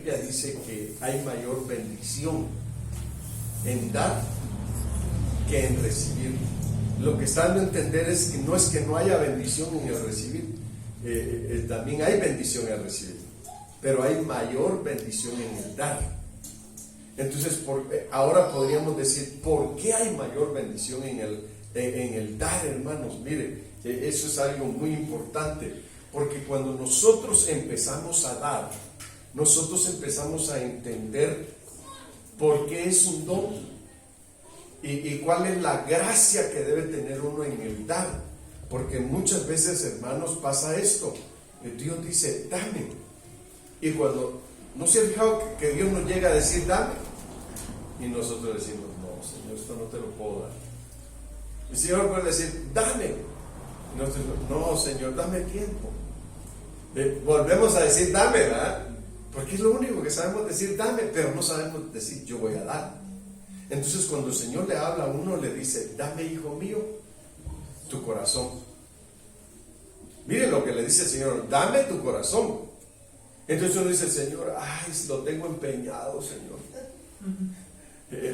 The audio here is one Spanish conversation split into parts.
Biblia dice que hay mayor bendición en dar que en recibir. Lo que está dando a entender es que no haya bendición en el recibir, también hay bendición en el recibir, pero hay mayor bendición en el dar. Entonces, ahora podríamos decir, ¿por qué hay mayor bendición en el dar, hermanos? Mire, eso es algo muy importante, porque cuando nosotros empezamos a dar, nosotros empezamos a entender por qué es un don y cuál es la gracia que debe tener uno en el dar. Porque muchas veces, hermanos, pasa esto, que Dios dice, dame, y cuando no se ha fijado que Dios nos llega a decir, dame, y nosotros decimos, no, Señor, esto no te lo puedo dar. El Señor puede decir, dame, y nosotros, no, Señor, dame tiempo. Volvemos a decir, dame, ¿verdad? Porque es lo único que sabemos decir, dame, pero no sabemos decir, yo voy a dar. Entonces, cuando el Señor le habla a uno, le dice, dame, hijo mío, tu corazón. Miren lo que le dice el Señor, dame tu corazón. Entonces uno dice, Señor, ay, lo tengo empeñado, Señor.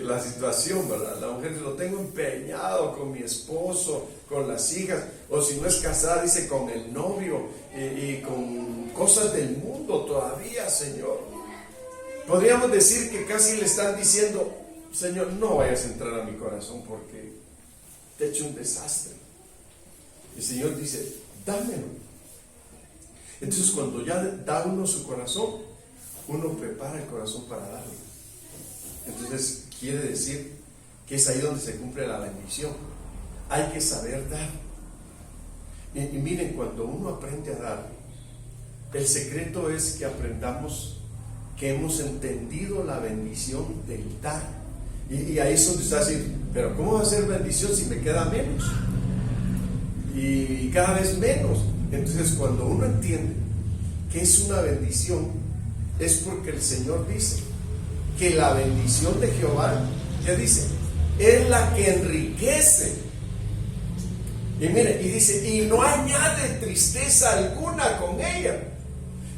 La situación, ¿verdad? La mujer, lo tengo empeñado con mi esposo, con las hijas, o si no es casada, dice, con el novio, y con cosas del mundo todavía, Señor. Podríamos decir que casi le están diciendo, Señor, no vayas a entrar a mi corazón porque te he hecho un desastre. El Señor dice, dámelo. Entonces, cuando ya da uno su corazón, uno prepara el corazón para darlo. Entonces, quiere decir que es ahí donde se cumple la bendición. Hay que saber dar. Y miren, cuando uno aprende a dar, el secreto es que aprendamos que hemos entendido la bendición del dar. Y ahí es donde está así, pero ¿cómo va a ser bendición si me queda menos? Y cada vez menos. Entonces, cuando uno entiende que es una bendición, es porque el Señor dice que la bendición de Jehová, ¿qué dice? Es la que enriquece. Y mire, y dice, y no añade tristeza alguna con ella.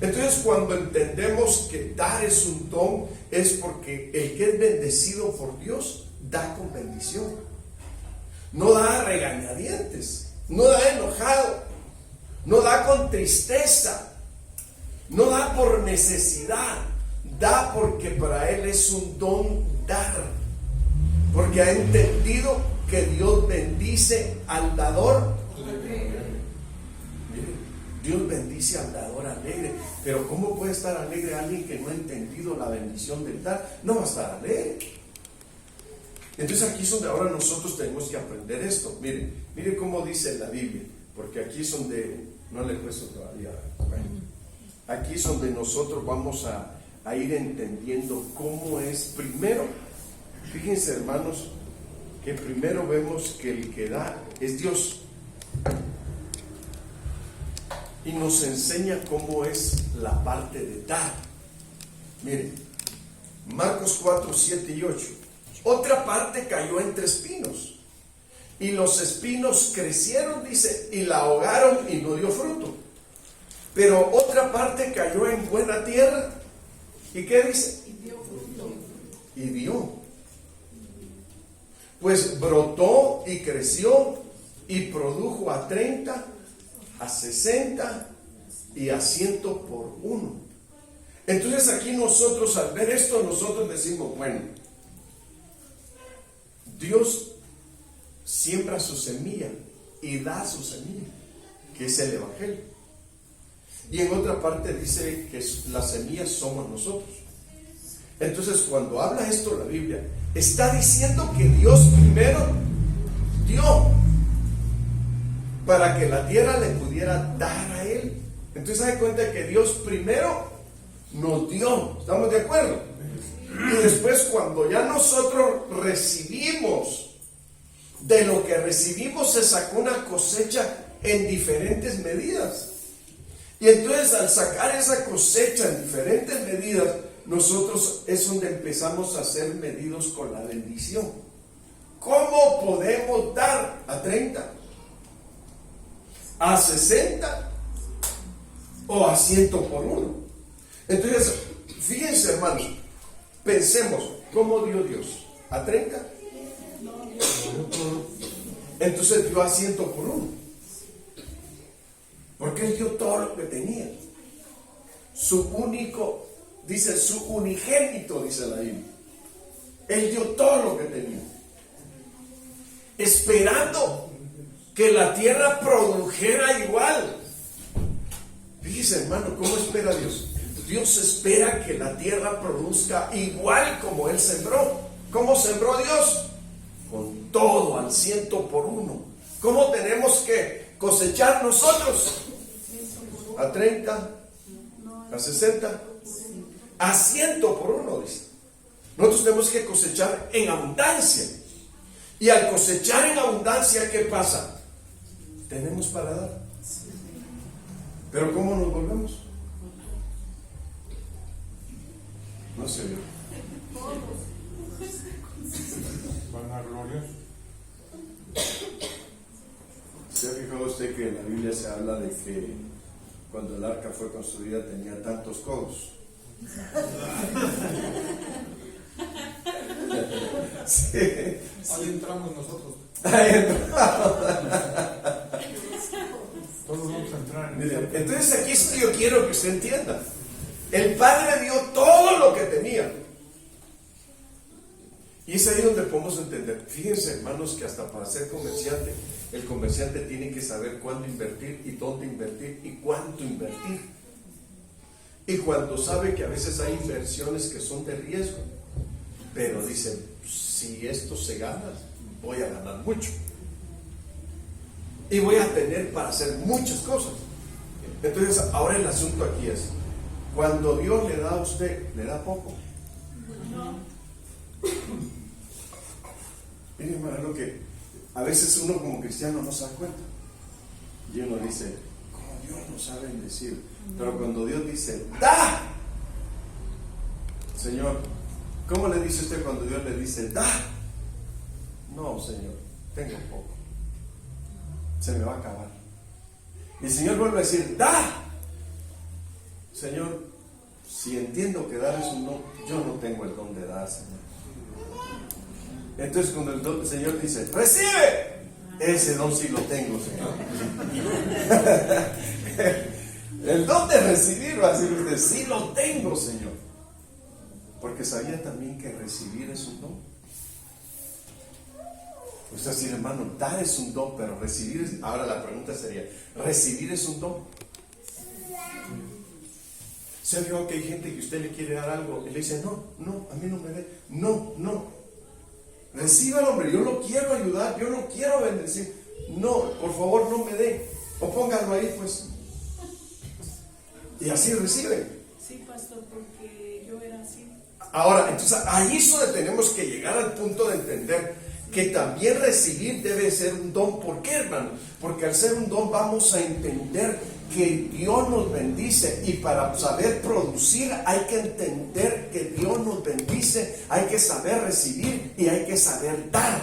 Entonces, cuando entendemos que dar es un don, es porque el que es bendecido por Dios da con bendición. No da a regañadientes, no da enojado, no da con tristeza, no da por necesidad, da porque para él es un don dar, porque ha entendido que Dios bendice al dador. Dios bendice al dador alegre. Pero ¿cómo puede estar alegre alguien que no ha entendido la bendición del dar? No va a estar alegre. Entonces aquí es donde ahora nosotros tenemos que aprender esto. Mire cómo dice la Biblia, porque aquí es donde no le he puesto todavía. Bueno, aquí es donde nosotros vamos a ir entendiendo cómo es primero. Fíjense, hermanos, que primero vemos que el que da es Dios. Y nos enseña cómo es la parte de dar. Miren, Marcos 4, 7 y 8. Otra parte cayó entre espinos, y los espinos crecieron, dice, y la ahogaron y no dio fruto. Pero otra parte cayó en buena tierra. ¿Y qué dice? Y dio fruto. Y dio. Pues brotó y creció y produjo a 30, a 60 y a 100 por uno. Entonces aquí nosotros, al ver esto, nosotros decimos, bueno, Dios siembra su semilla y da su semilla, que es el Evangelio. Y en otra parte dice que las semillas somos nosotros. Entonces, cuando habla esto la Biblia, está diciendo que Dios primero dio para que la tierra le pudiera dar a él. Entonces, se da cuenta que Dios primero nos dio. ¿Estamos de acuerdo? Y después, cuando ya nosotros recibimos, de lo que recibimos se sacó una cosecha en diferentes medidas. Y entonces, al sacar esa cosecha en diferentes medidas, nosotros es donde empezamos a ser medidos con la bendición. ¿Cómo podemos dar a 30? ¿A 60? ¿O a 100 por uno? Entonces, Fíjense, hermanos, pensemos, ¿cómo dio Dios? ¿A 30? Entonces dio a 100 por 1. Porque Él dio todo lo que tenía. Su único, dice, su unigénito, dice la Biblia. Él dio todo lo que tenía. Esperando que la tierra produjera igual. Fíjese, hermano, ¿cómo espera Dios? Dios espera que la tierra produzca igual como Él sembró. ¿Cómo sembró Dios? Con todo, al 100 por 1. ¿Cómo tenemos que cosechar nosotros? ¿A 30? ¿A 60? A 100 por 1, dice. Nosotros tenemos que cosechar en abundancia. Y al cosechar en abundancia, ¿qué pasa? Tenemos para dar. Pero ¿cómo nos volvemos? No sé yo. Vanaglorios. ¿Se ha fijado usted que en la Biblia se habla de que cuando el arca fue construida tenía tantos codos? Sí. Ahí entramos nosotros. Todos vamos a entrar. Miren, entonces aquí es que yo quiero que usted entienda. El Padre dio todo lo que tenía. Y es ahí donde podemos entender. Fíjense, hermanos, que hasta para ser comerciante, el comerciante tiene que saber cuándo invertir y dónde invertir y cuánto invertir. Y cuando sabe que a veces hay inversiones que son de riesgo, pero dicen, si esto se gana, voy a ganar mucho. Y voy a tener para hacer muchas cosas. Entonces, ahora el asunto aquí es, cuando Dios le da a usted, ¿le da poco? No. Miren, hermano, lo que a veces uno como cristiano no se da cuenta. Y uno dice, como Dios nos ha bendecido. Pero cuando Dios dice, ¡da! Señor, ¿cómo le dice usted cuando Dios le dice, ¡da! No, Señor, tengo poco. Se me va a acabar. Y el Señor vuelve a decir, ¡da! Señor, si entiendo que dar es un don, yo no tengo el don de dar, Señor. Entonces cuando el Señor dice, ¡recibe! Ese don sí lo tengo, Señor. El don de recibir, va a decir usted, sí lo tengo, Señor. Porque sabía también que recibir es un don. Usted va a decir, hermano, dar es un don, pero recibir es... Ahora la pregunta sería, ¿recibir es un don? ¿Se vio que hay gente que usted le quiere dar algo y le dice, no, a mí no me dé, no, reciba, hombre, yo lo quiero ayudar, yo lo quiero bendecir, no, por favor no me dé, o póngalo ahí pues, y así recibe. Sí, pastor, porque yo era así. Ahora, entonces ahí es donde tenemos que llegar al punto de entender que también recibir debe ser un don. ¿Por qué, hermano? Porque al ser un don vamos a entender que Dios nos bendice, y para saber producir hay que entender que Dios nos bendice, hay que saber recibir y hay que saber dar.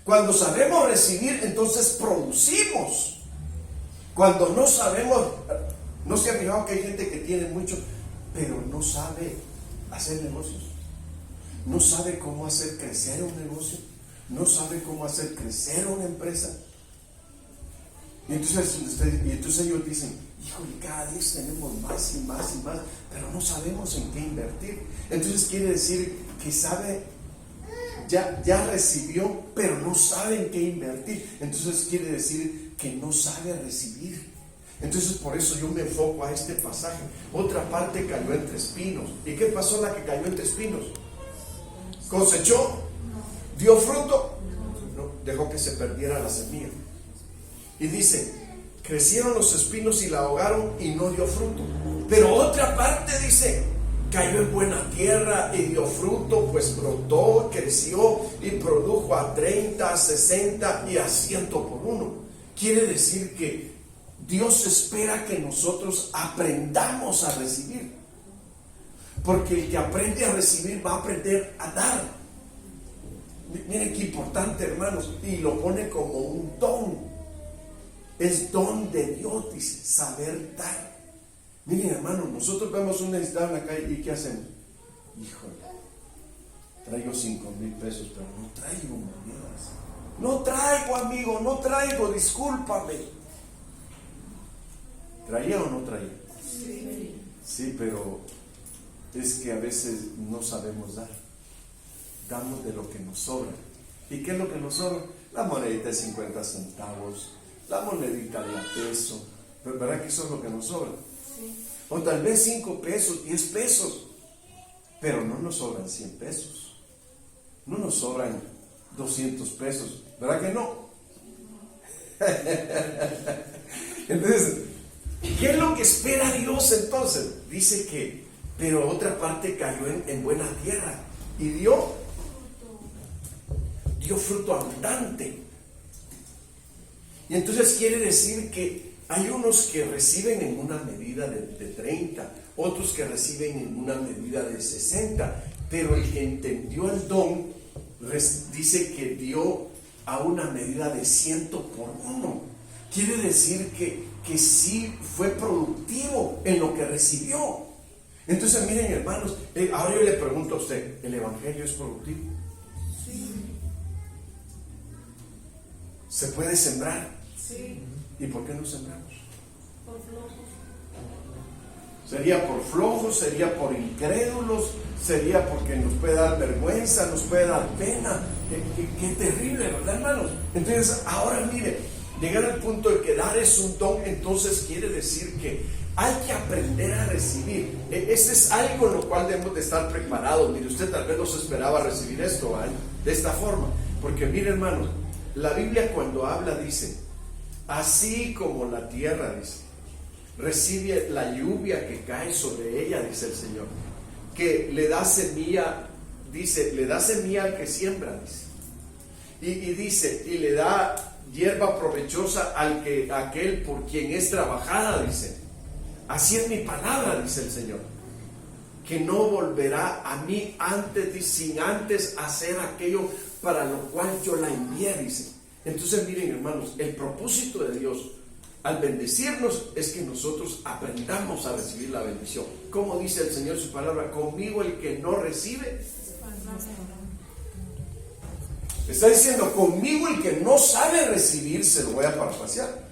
Cuando sabemos recibir, entonces producimos. Cuando no sabemos, ¿no se ha fijado que hay gente que tiene mucho, pero no sabe hacer negocios? No sabe cómo hacer crecer un negocio, no sabe cómo hacer crecer una empresa. Y entonces ellos dicen, híjole, cada día tenemos más y más y más, pero no sabemos en qué invertir. Entonces quiere decir que sabe, ya recibió, pero no sabe en qué invertir. Entonces quiere decir que no sabe recibir. Entonces por eso yo me enfoco a este pasaje. Otra parte cayó entre espinos. ¿Y qué pasó la que cayó entre espinos? ¿Cosechó? ¿Dio fruto? No, dejó que se perdiera la semilla. Y dice, crecieron los espinos y la ahogaron y no dio fruto. Pero otra parte dice, cayó en buena tierra y dio fruto, pues brotó, creció y produjo a 30, a 60 y a 100 por 1. Quiere decir que Dios espera que nosotros aprendamos a recibir. Porque el que aprende a recibir va a aprender a dar. Miren qué importante, hermanos, y lo pone como un don. Es don de Dios, dice, saber dar. Miren, hermano, nosotros vemos un necesitado en la calle y ¿qué hacemos? Híjole, traigo 5,000 pesos, pero no traigo monedas. No traigo, amigo, no traigo, discúlpame. ¿Traía o no traía? Sí, pero es que a veces no sabemos dar. Damos de lo que nos sobra. ¿Y qué es lo que nos sobra? La monedita de 50 centavos, la monedita de peso. ¿Verdad que eso es lo que nos sobra? O tal vez 5 pesos, 10 pesos. Pero no nos sobran 100 pesos. No nos sobran 200 pesos. ¿Verdad que no? Entonces, ¿qué es lo que espera Dios entonces? Dice que, pero otra parte cayó en buena tierra y dio fruto abundante. Y entonces quiere decir que hay unos que reciben en una medida de 30, otros que reciben en una medida de 60, pero el que entendió el don dice que dio a una medida de 100 por 1. Quiere decir que sí fue productivo en lo que recibió. Entonces miren, hermanos, ahora yo le pregunto a usted, ¿el evangelio es productivo? Sí. ¿Se puede sembrar? Sí. ¿Y por qué no sembramos? Por flojos. ¿Sería por flojos? ¿Sería por incrédulos? ¿Sería porque nos puede dar vergüenza? ¿Nos puede dar pena? Qué terrible, ¿verdad, hermanos? Entonces, ahora mire, llegar al punto de que dar es un don, entonces quiere decir que hay que aprender a recibir. Este es algo en lo cual debemos de estar preparados. Mire, usted tal vez no se esperaba recibir esto, ¿eh? De esta forma. Porque mire, hermanos, la Biblia cuando habla dice, así como la tierra, dice, recibe la lluvia que cae sobre ella, dice el Señor, que le da semilla, dice, le da semilla al que siembra, dice, y dice, y le da hierba provechosa aquel por quien es trabajada, dice. Así es mi palabra, dice el Señor, que no volverá a mí sin antes hacer aquello para lo cual yo la envié, dice. Entonces miren, hermanos, el propósito de Dios al bendecirnos es que nosotros aprendamos a recibir la bendición. Como dice el Señor su palabra, conmigo el que no recibe, está diciendo, conmigo el que no sabe recibir, se lo voy a parafrasear,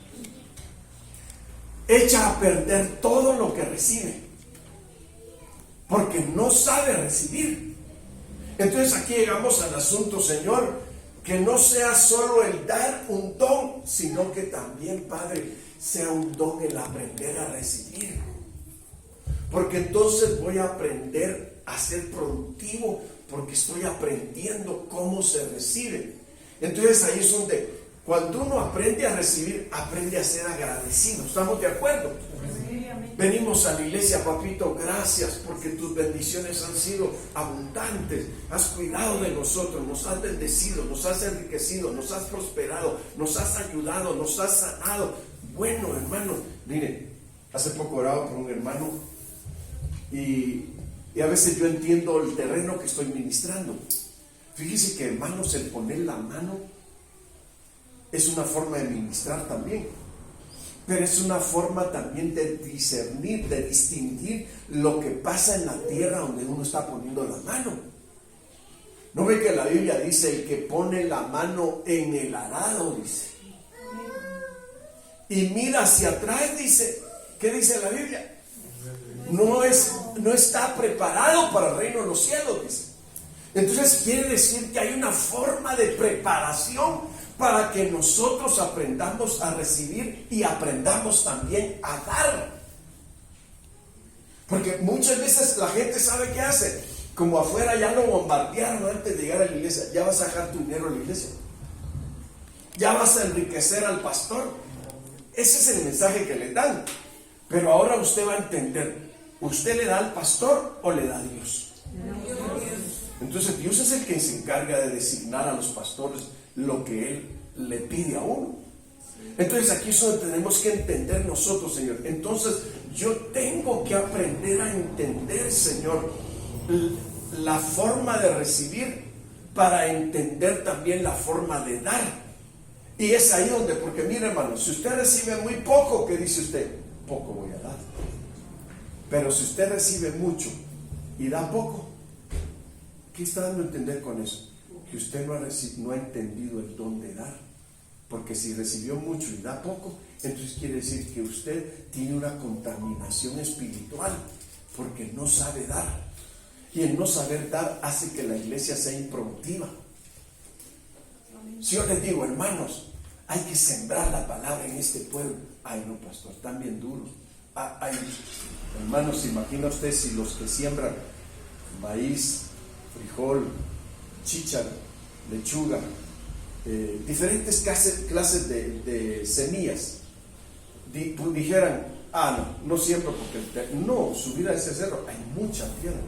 echa a perder todo lo que recibe, porque no sabe recibir. Entonces aquí llegamos al asunto, Señor, que no sea solo el dar un don, sino que también, Padre, sea un don el aprender a recibir. Porque entonces voy a aprender a ser productivo, porque estoy aprendiendo cómo se recibe. Entonces ahí es donde, cuando uno aprende a recibir, aprende a ser agradecido. ¿Estamos de acuerdo? Venimos a la iglesia, papito, gracias porque tus bendiciones han sido abundantes. Has cuidado de nosotros, nos has bendecido, nos has enriquecido, nos has prosperado, nos has ayudado, nos has sanado. Bueno, hermano, mire, hace poco oraba por un hermano y a veces yo entiendo el terreno que estoy ministrando. Fíjese que, hermanos, el poner la mano es una forma de ministrar también. Pero es una forma también de discernir, de distinguir lo que pasa en la tierra donde uno está poniendo la mano. ¿No ve que la Biblia dice el que pone la mano en el arado, dice? Y mira hacia atrás, dice. ¿Qué dice la Biblia? No está preparado para el reino de los cielos, dice. Entonces quiere decir que hay una forma de preparación para que nosotros aprendamos a recibir y aprendamos también a dar. Porque muchas veces la gente sabe qué hace. Como afuera ya lo bombardearon antes de llegar a la iglesia. Ya vas a sacar tu dinero a la iglesia. Ya vas a enriquecer al pastor. Ese es el mensaje que le dan. Pero ahora usted va a entender. ¿Usted le da al pastor o le da a Dios? Entonces Dios es el que se encarga de designar a los pastores lo que Él le pide a uno. Entonces aquí es donde tenemos que entender nosotros, Señor. Entonces yo tengo que aprender a entender, Señor, la forma de recibir para entender también la forma de dar. Y es ahí donde, porque mire, hermano, si usted recibe muy poco, ¿qué dice usted? Poco voy a dar. Pero si usted recibe mucho y da poco, ¿qué está dando a entender con eso? Que usted no ha entendido el don de dar. Porque si recibió mucho y da poco, entonces quiere decir que usted tiene una contaminación espiritual, porque no sabe dar. Y el no saber dar hace que la iglesia sea improductiva. Si yo les digo, hermanos, hay que sembrar la palabra en este pueblo. Ay, no, pastor, están bien duros. Ay, hermanos, imagina usted si los que siembran maíz, frijol, chícharo, lechuga, diferentes clases de semillas, dijeran, no siembro porque no, subir a ese cerro hay mucha piedra.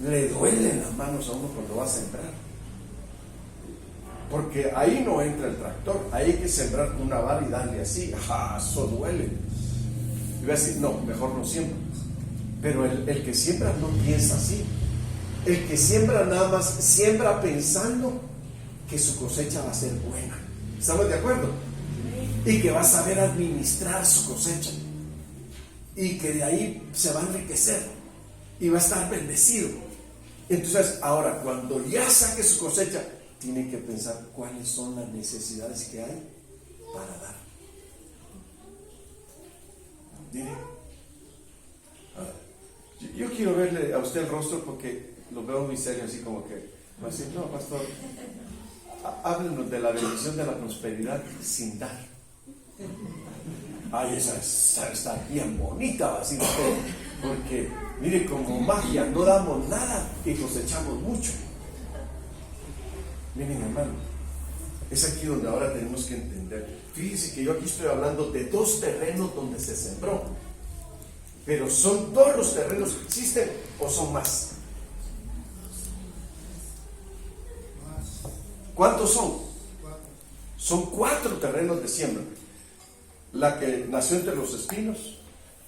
Le duelen las manos a uno cuando va a sembrar, porque ahí no entra el tractor, ahí hay que sembrar con una vara y darle así. Eso duele. Y voy a decir, no, mejor no siembro. Pero el que siembra no piensa así. El que siembra nada más siembra pensando que su cosecha va a ser buena. ¿Estamos de acuerdo? Y que va a saber administrar su cosecha, y que de ahí se va a enriquecer y va a estar bendecido. Entonces, ahora, cuando ya saque su cosecha, tiene que pensar cuáles son las necesidades que hay para dar. Mire, yo quiero verle a usted el rostro, porque lo veo muy serio, así como que va a decir, no, pastor, háblenos de la bendición de la prosperidad sin dar. Ay, esa está bien bonita, va a decir usted, porque mire, como magia, no damos nada y cosechamos mucho. Miren, hermano, es aquí donde ahora tenemos que entender. Fíjense que yo aquí estoy hablando de 2 terrenos donde se sembró, pero ¿son todos los terrenos que existen o son más? ¿Cuántos son? Son 4 terrenos de siembra. La que nació entre los espinos,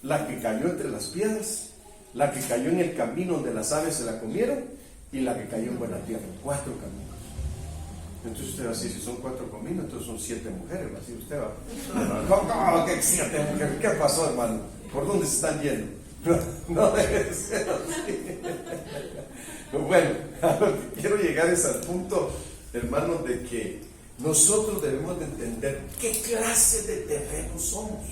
la que cayó entre las piedras, la que cayó en el camino donde las aves se la comieron, y la que cayó en buena tierra. 4 caminos. Entonces usted va a decir, si son 4 caminos, entonces son 7 mujeres, va a decir usted, va. ¿Cómo que 7 mujeres? ¿Qué pasó, hermano? ¿Por dónde se están yendo? No debe ser así. Bueno, a lo que quiero llegar es al punto, hermanos, de que nosotros debemos de entender qué clase de terreno somos.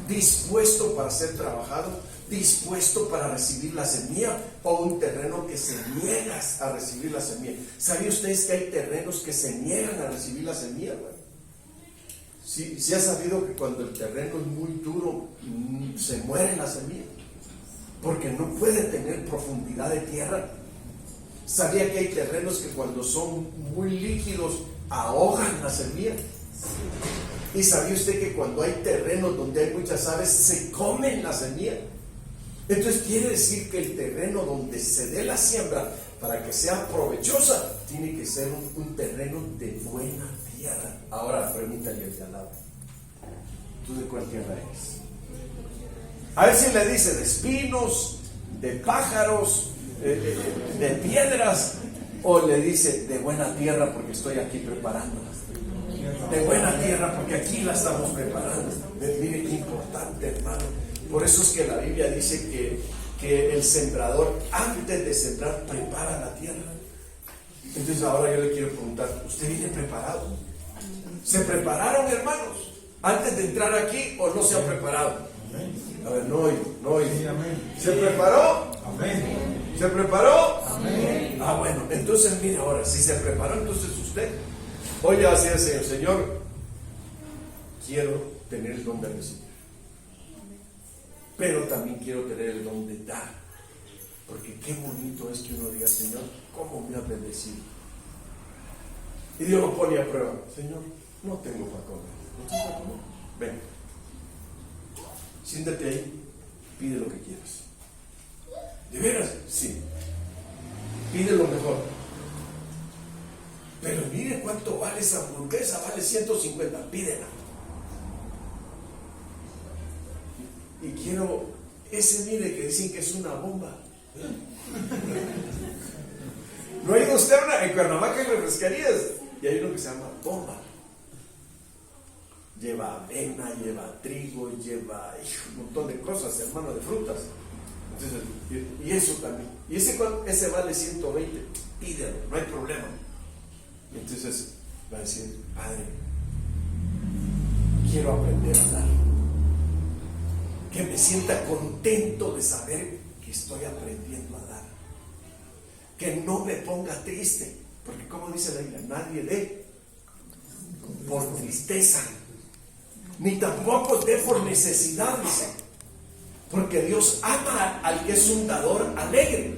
Dispuesto para ser trabajado, dispuesto para recibir la semilla, o un terreno que se niega a recibir la semilla. ¿Sabían ustedes que hay terrenos que se niegan a recibir la semilla? Bueno, sí ha sabido que cuando el terreno es muy duro, se muere la semilla, porque no puede tener profundidad de tierra. ¿Sabía que hay terrenos que cuando son muy líquidos ahogan la semilla? ¿Y sabía usted que cuando hay terrenos donde hay muchas aves se comen la semilla? Entonces quiere decir que el terreno donde se dé la siembra, para que sea provechosa, tiene que ser un terreno de buena tierra. Ahora pregúntale al lado, ¿tú de cuál tierra eres? A ver si le dice de espinos, de pájaros, de piedras, o le dice de buena tierra porque estoy aquí preparándola. De buena tierra porque aquí la estamos preparando. Mire qué importante, hermano. Por eso es que la Biblia dice que el sembrador, antes de sembrar, prepara la tierra. Entonces ahora yo le quiero preguntar, ¿usted viene preparado? ¿Se prepararon, hermanos, antes de entrar aquí, o no se han preparado? A ver, no oigo. ¿Se preparó? Amén. ¿Se preparó? Amén. Bueno, entonces mire ahora, si se preparó, entonces usted hoy ya va a decir al Señor, quiero tener el don de recibir, pero también quiero tener el don de dar, porque qué bonito es que uno diga, Señor, ¿cómo me has bendecido? Y Dios lo pone a prueba. Señor, no tengo para comer. ¿No tengo para comer? Ven, siéntate ahí, pide lo que quieras. ¿De veras? Sí. Pide lo mejor. Pero mire cuánto vale esa hamburguesa, vale 150, pídela. Y quiero ese, mire, que dicen que es una bomba. ¿No ha ido usted en Cuernavaca en refrescarías? Y hay uno que se llama bomba. Lleva avena, lleva trigo, lleva un montón de cosas, hermano, de frutas. Entonces, y eso también. Y ese vale 120, pídelo, no hay problema. Entonces va a decir, Padre, quiero aprender a dar. Que me sienta contento de saber que estoy aprendiendo a dar. Que no me ponga triste, porque como dice la Biblia, nadie dé por tristeza, ni tampoco dé por necesidad, dice, porque Dios ama al que es un dador alegre.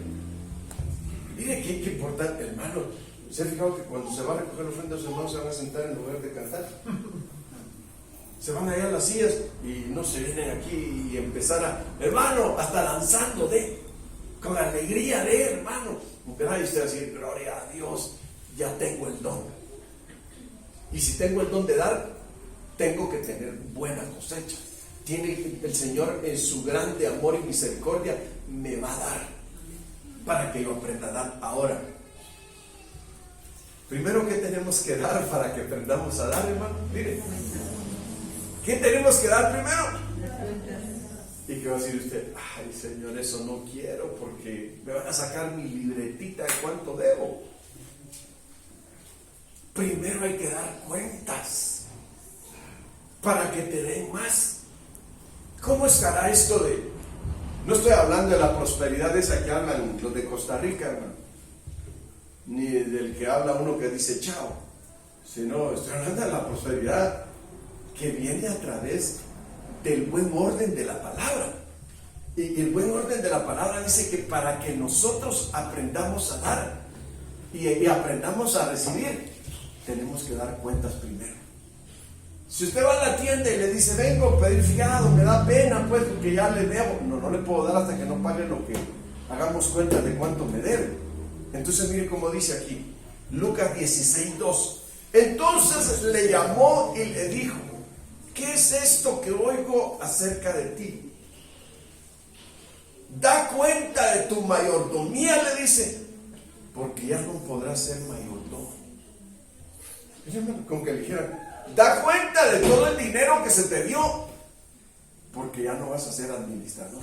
Mire qué importante, hermano. ¿Se ha fijado que cuando se va a recoger ofrendas, los hermanos se van a sentar en lugar de cantar? Se van allá a las sillas y no se vienen aquí y empezar a, hermano, hasta lanzando con la alegría de, hermano. Verá y usted decir, gloria a Dios, ya tengo el don. Y si tengo el don de dar, tengo que tener buena cosecha. Tiene el Señor en su grande amor y misericordia, me va a dar para que yo aprenda a dar. Ahora, primero, ¿qué tenemos que dar para que aprendamos a dar, hermano? Mire, ¿qué tenemos que dar primero? ¿Y qué va a decir usted? Ay, Señor, eso no quiero porque me van a sacar mi libretita de cuánto debo. Primero hay que dar cuentas para que te den más. ¿Cómo estará esto de? No estoy hablando de la prosperidad esa que hablan los de Costa Rica, hermano, ni del que habla uno que dice chao, sino estoy hablando de la prosperidad que viene a través del buen orden de la palabra. Y el buen orden de la palabra dice que para que nosotros aprendamos a dar y aprendamos a recibir, tenemos que dar cuentas primero. Si usted va a la tienda y le dice, vengo a pedir fiado, me da pena pues porque ya le debo, no le puedo dar hasta que no pague lo que hagamos cuenta de cuánto me debe. Entonces mire cómo dice aquí, Lucas 16:2. Entonces le llamó y le dijo, ¿qué es esto que oigo acerca de ti? Da cuenta de tu mayordomía, le dice, porque ya no podrás ser mayordomo. Con que le dijeran, da cuenta de todo el dinero que se te dio, porque ya no vas a ser administrador.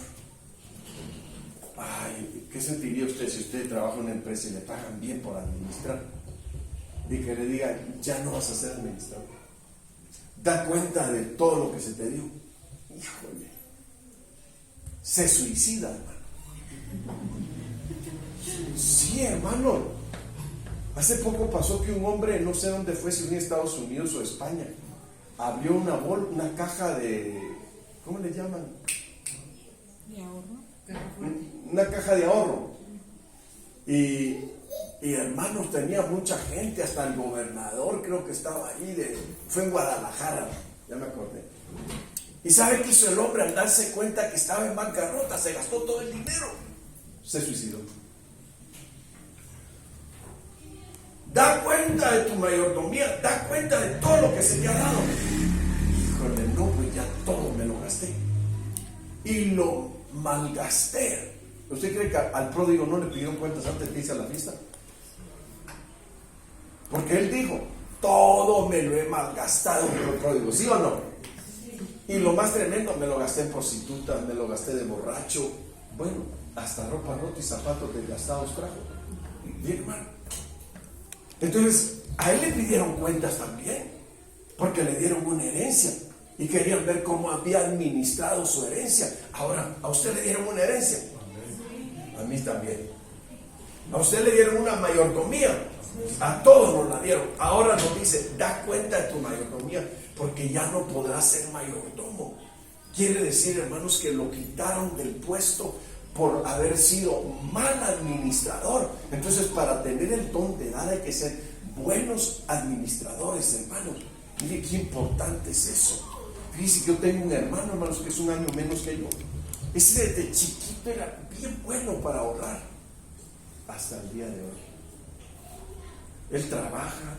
Ay, ¿qué sentiría usted si usted trabaja en una empresa y le pagan bien por administrar? Y que le diga, ya no vas a ser administrador. Da cuenta de todo lo que se te dio. Híjole, se suicida, hermano. Sí, hermano. Hace poco pasó que un hombre, no sé dónde fue, si fue en Estados Unidos o España, abrió una caja de, ¿cómo le llaman? ¿De ahorro? Una caja de ahorro. Y hermanos, tenía mucha gente, hasta el gobernador creo que estaba ahí, fue en Guadalajara, ya me acordé. ¿Y sabe qué hizo el hombre al darse cuenta que estaba en bancarrota? Se gastó todo el dinero, se suicidó. Da cuenta de tu mayordomía, da cuenta de todo lo que se te ha dado. Híjole, no, pues ya todo me lo gasté. Y lo malgasté. ¿Usted cree que al pródigo no le pidieron cuentas antes de irse a la fiesta? Porque él dijo, todo me lo he malgastado, el pródigo, ¿sí o no? Y lo más tremendo, me lo gasté en prostitutas, me lo gasté de borracho. Bueno, hasta ropa rota y zapatos desgastados trajo. Bien, hermano. Entonces, a él le pidieron cuentas también, porque le dieron una herencia y querían ver cómo había administrado su herencia. Ahora, ¿a usted le dieron una herencia? A mí también. A usted le dieron una mayordomía. A todos nos la dieron. Ahora nos dice, da cuenta de tu mayordomía, porque ya no podrás ser mayordomo. Quiere decir, hermanos, que lo quitaron del puesto por haber sido mal administrador. Entonces, para tener el don de dar hay que ser buenos administradores, hermanos. Mire qué importante es eso. Fíjense que yo tengo un hermano, hermanos, que es un año menos que yo. Ese desde chiquito era bien bueno para ahorrar, hasta el día de hoy. Él trabaja,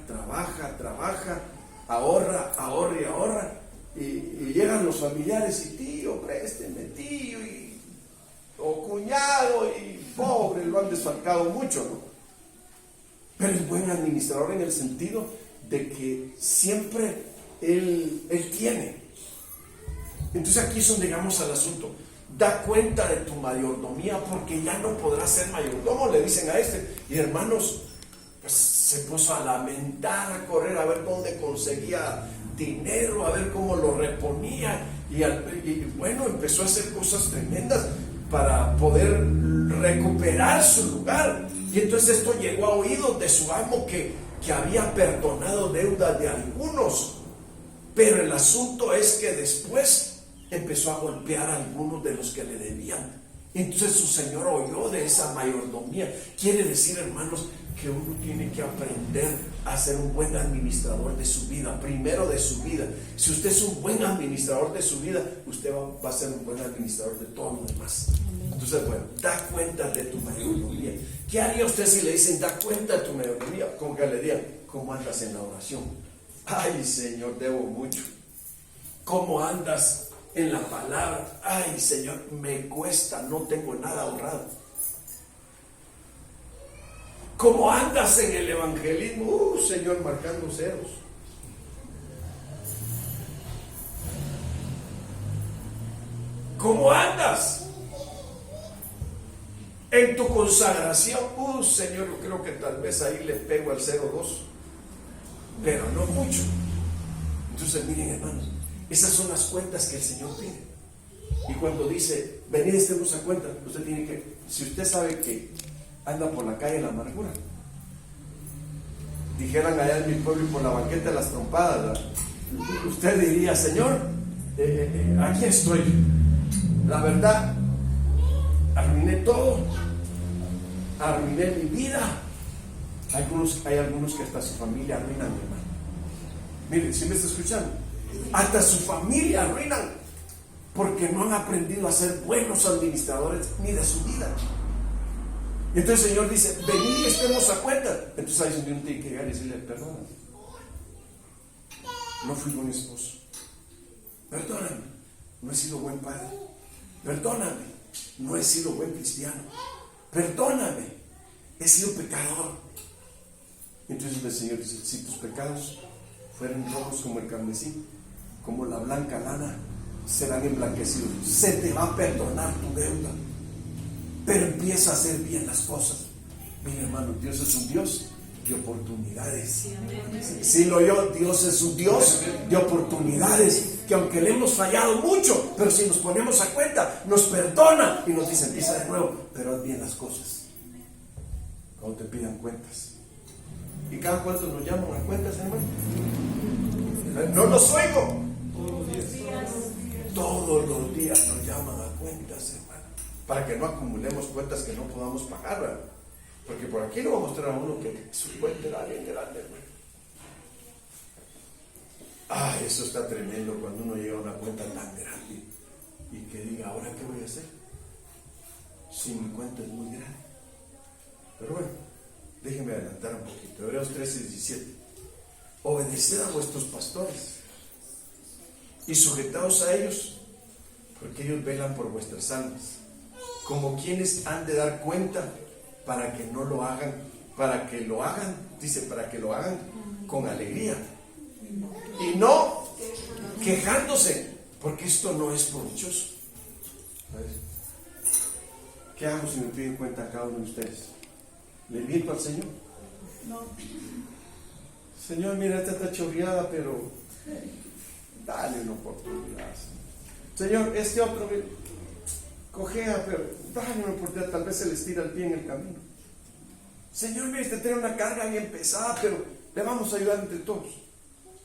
ahorra, y llegan los familiares y tío, présteme, tío, o cuñado, y pobre, lo han desfalcado mucho, ¿no? Pero es buen administrador en el sentido de que siempre Él tiene. Entonces aquí es donde llegamos al asunto. Da cuenta de tu mayordomía, porque ya no podrás ser mayordomo, le dicen a este. Y hermanos, pues se puso a lamentar, a correr, a ver dónde conseguía dinero, a ver cómo lo reponía. Y bueno, empezó a hacer cosas tremendas para poder recuperar su lugar. Y entonces esto llegó a oídos de su amo, que había perdonado deudas de algunos. Pero el asunto es que después empezó a golpear a algunos de los que le debían. Entonces su señor oyó de esa mayordomía. Quiere decir, hermanos, que uno tiene que aprender a ser un buen administrador de su vida, primero de su vida. Si usted es un buen administrador de su vida, usted va a ser un buen administrador de todo lo demás. Entonces, bueno, da cuenta de tu mayordomía. ¿Qué haría usted si le dicen, da cuenta de tu mayordomía? Como que le digan, ¿cómo andas en la oración? Ay, Señor, debo mucho. ¿Cómo andas en la palabra? Ay, Señor, me cuesta, no tengo nada ahorrado. ¿Cómo andas en el evangelismo? Señor, marcando ceros. ¿Cómo andas en tu consagración? Señor, yo creo que tal vez ahí le pego al 0,2, pero no mucho. Entonces, miren, hermanos, esas son las cuentas que el Señor pide. Y cuando dice, venid, estemos a cuenta, usted tiene que, si usted sabe que anda por la calle en la amargura, dijeran allá en mi pueblo y por la banqueta de las trompadas, ¿verdad? Usted diría, Señor, aquí estoy. La verdad, arruiné todo, arruiné mi vida. Hay algunos que hasta su familia arruinan, hermano. Miren, si me está escuchando, hasta su familia arruinan, porque no han aprendido a ser buenos administradores ni de su vida. Entonces el Señor dice, venid y estemos a cuenta. Entonces ahí es donde uno tiene que llegar y decirle, perdóname, no fui buen esposo, perdóname, no he sido buen padre, perdóname, no he sido buen cristiano, perdóname, he sido pecador. Entonces el Señor dice, si tus pecados fueran rojos como el carmesí, como la blanca lana, serán emblanquecidos. Se te va a perdonar tu deuda, pero empieza a hacer bien las cosas. Mira, hermano, Dios es un Dios de oportunidades. Sí, lo oyó, Dios es un Dios de oportunidades, que aunque le hemos fallado mucho, pero si nos ponemos a cuenta, nos perdona y nos dice, empieza de nuevo, pero haz bien las cosas. Cuando te pidan cuentas. ¿Y cada cuánto nos llaman a cuentas, hermano? No los oigo. Todos los días nos llaman a cuentas, hermano, para que no acumulemos cuentas que no podamos pagar, ¿verdad? Porque por aquí le voy a mostrar a uno que su cuenta era bien grande, hermano. Eso está tremendo cuando uno llega a una cuenta tan grande y que diga, ¿ahora qué voy a hacer? Si mi cuenta es muy grande. Pero bueno, déjenme adelantar un poquito. Hebreos 13:17. Obedeced a vuestros pastores y sujetaos a ellos, porque ellos velan por vuestras almas, como quienes han de dar cuenta, para que no lo hagan, para que lo hagan, dice, para que lo hagan con alegría y no quejándose, porque esto no es provechoso. ¿Sabes? ¿Qué hago si me piden cuenta a cada uno de ustedes? ¿Le miento al Señor? No. Señor, mira, esta está chorreada, pero dale una oportunidad. Señor, este otro cojea, pero dale una oportunidad, tal vez se les tira el pie en el camino. Señor, mira, este tiene una carga bien pesada, pero le vamos a ayudar entre todos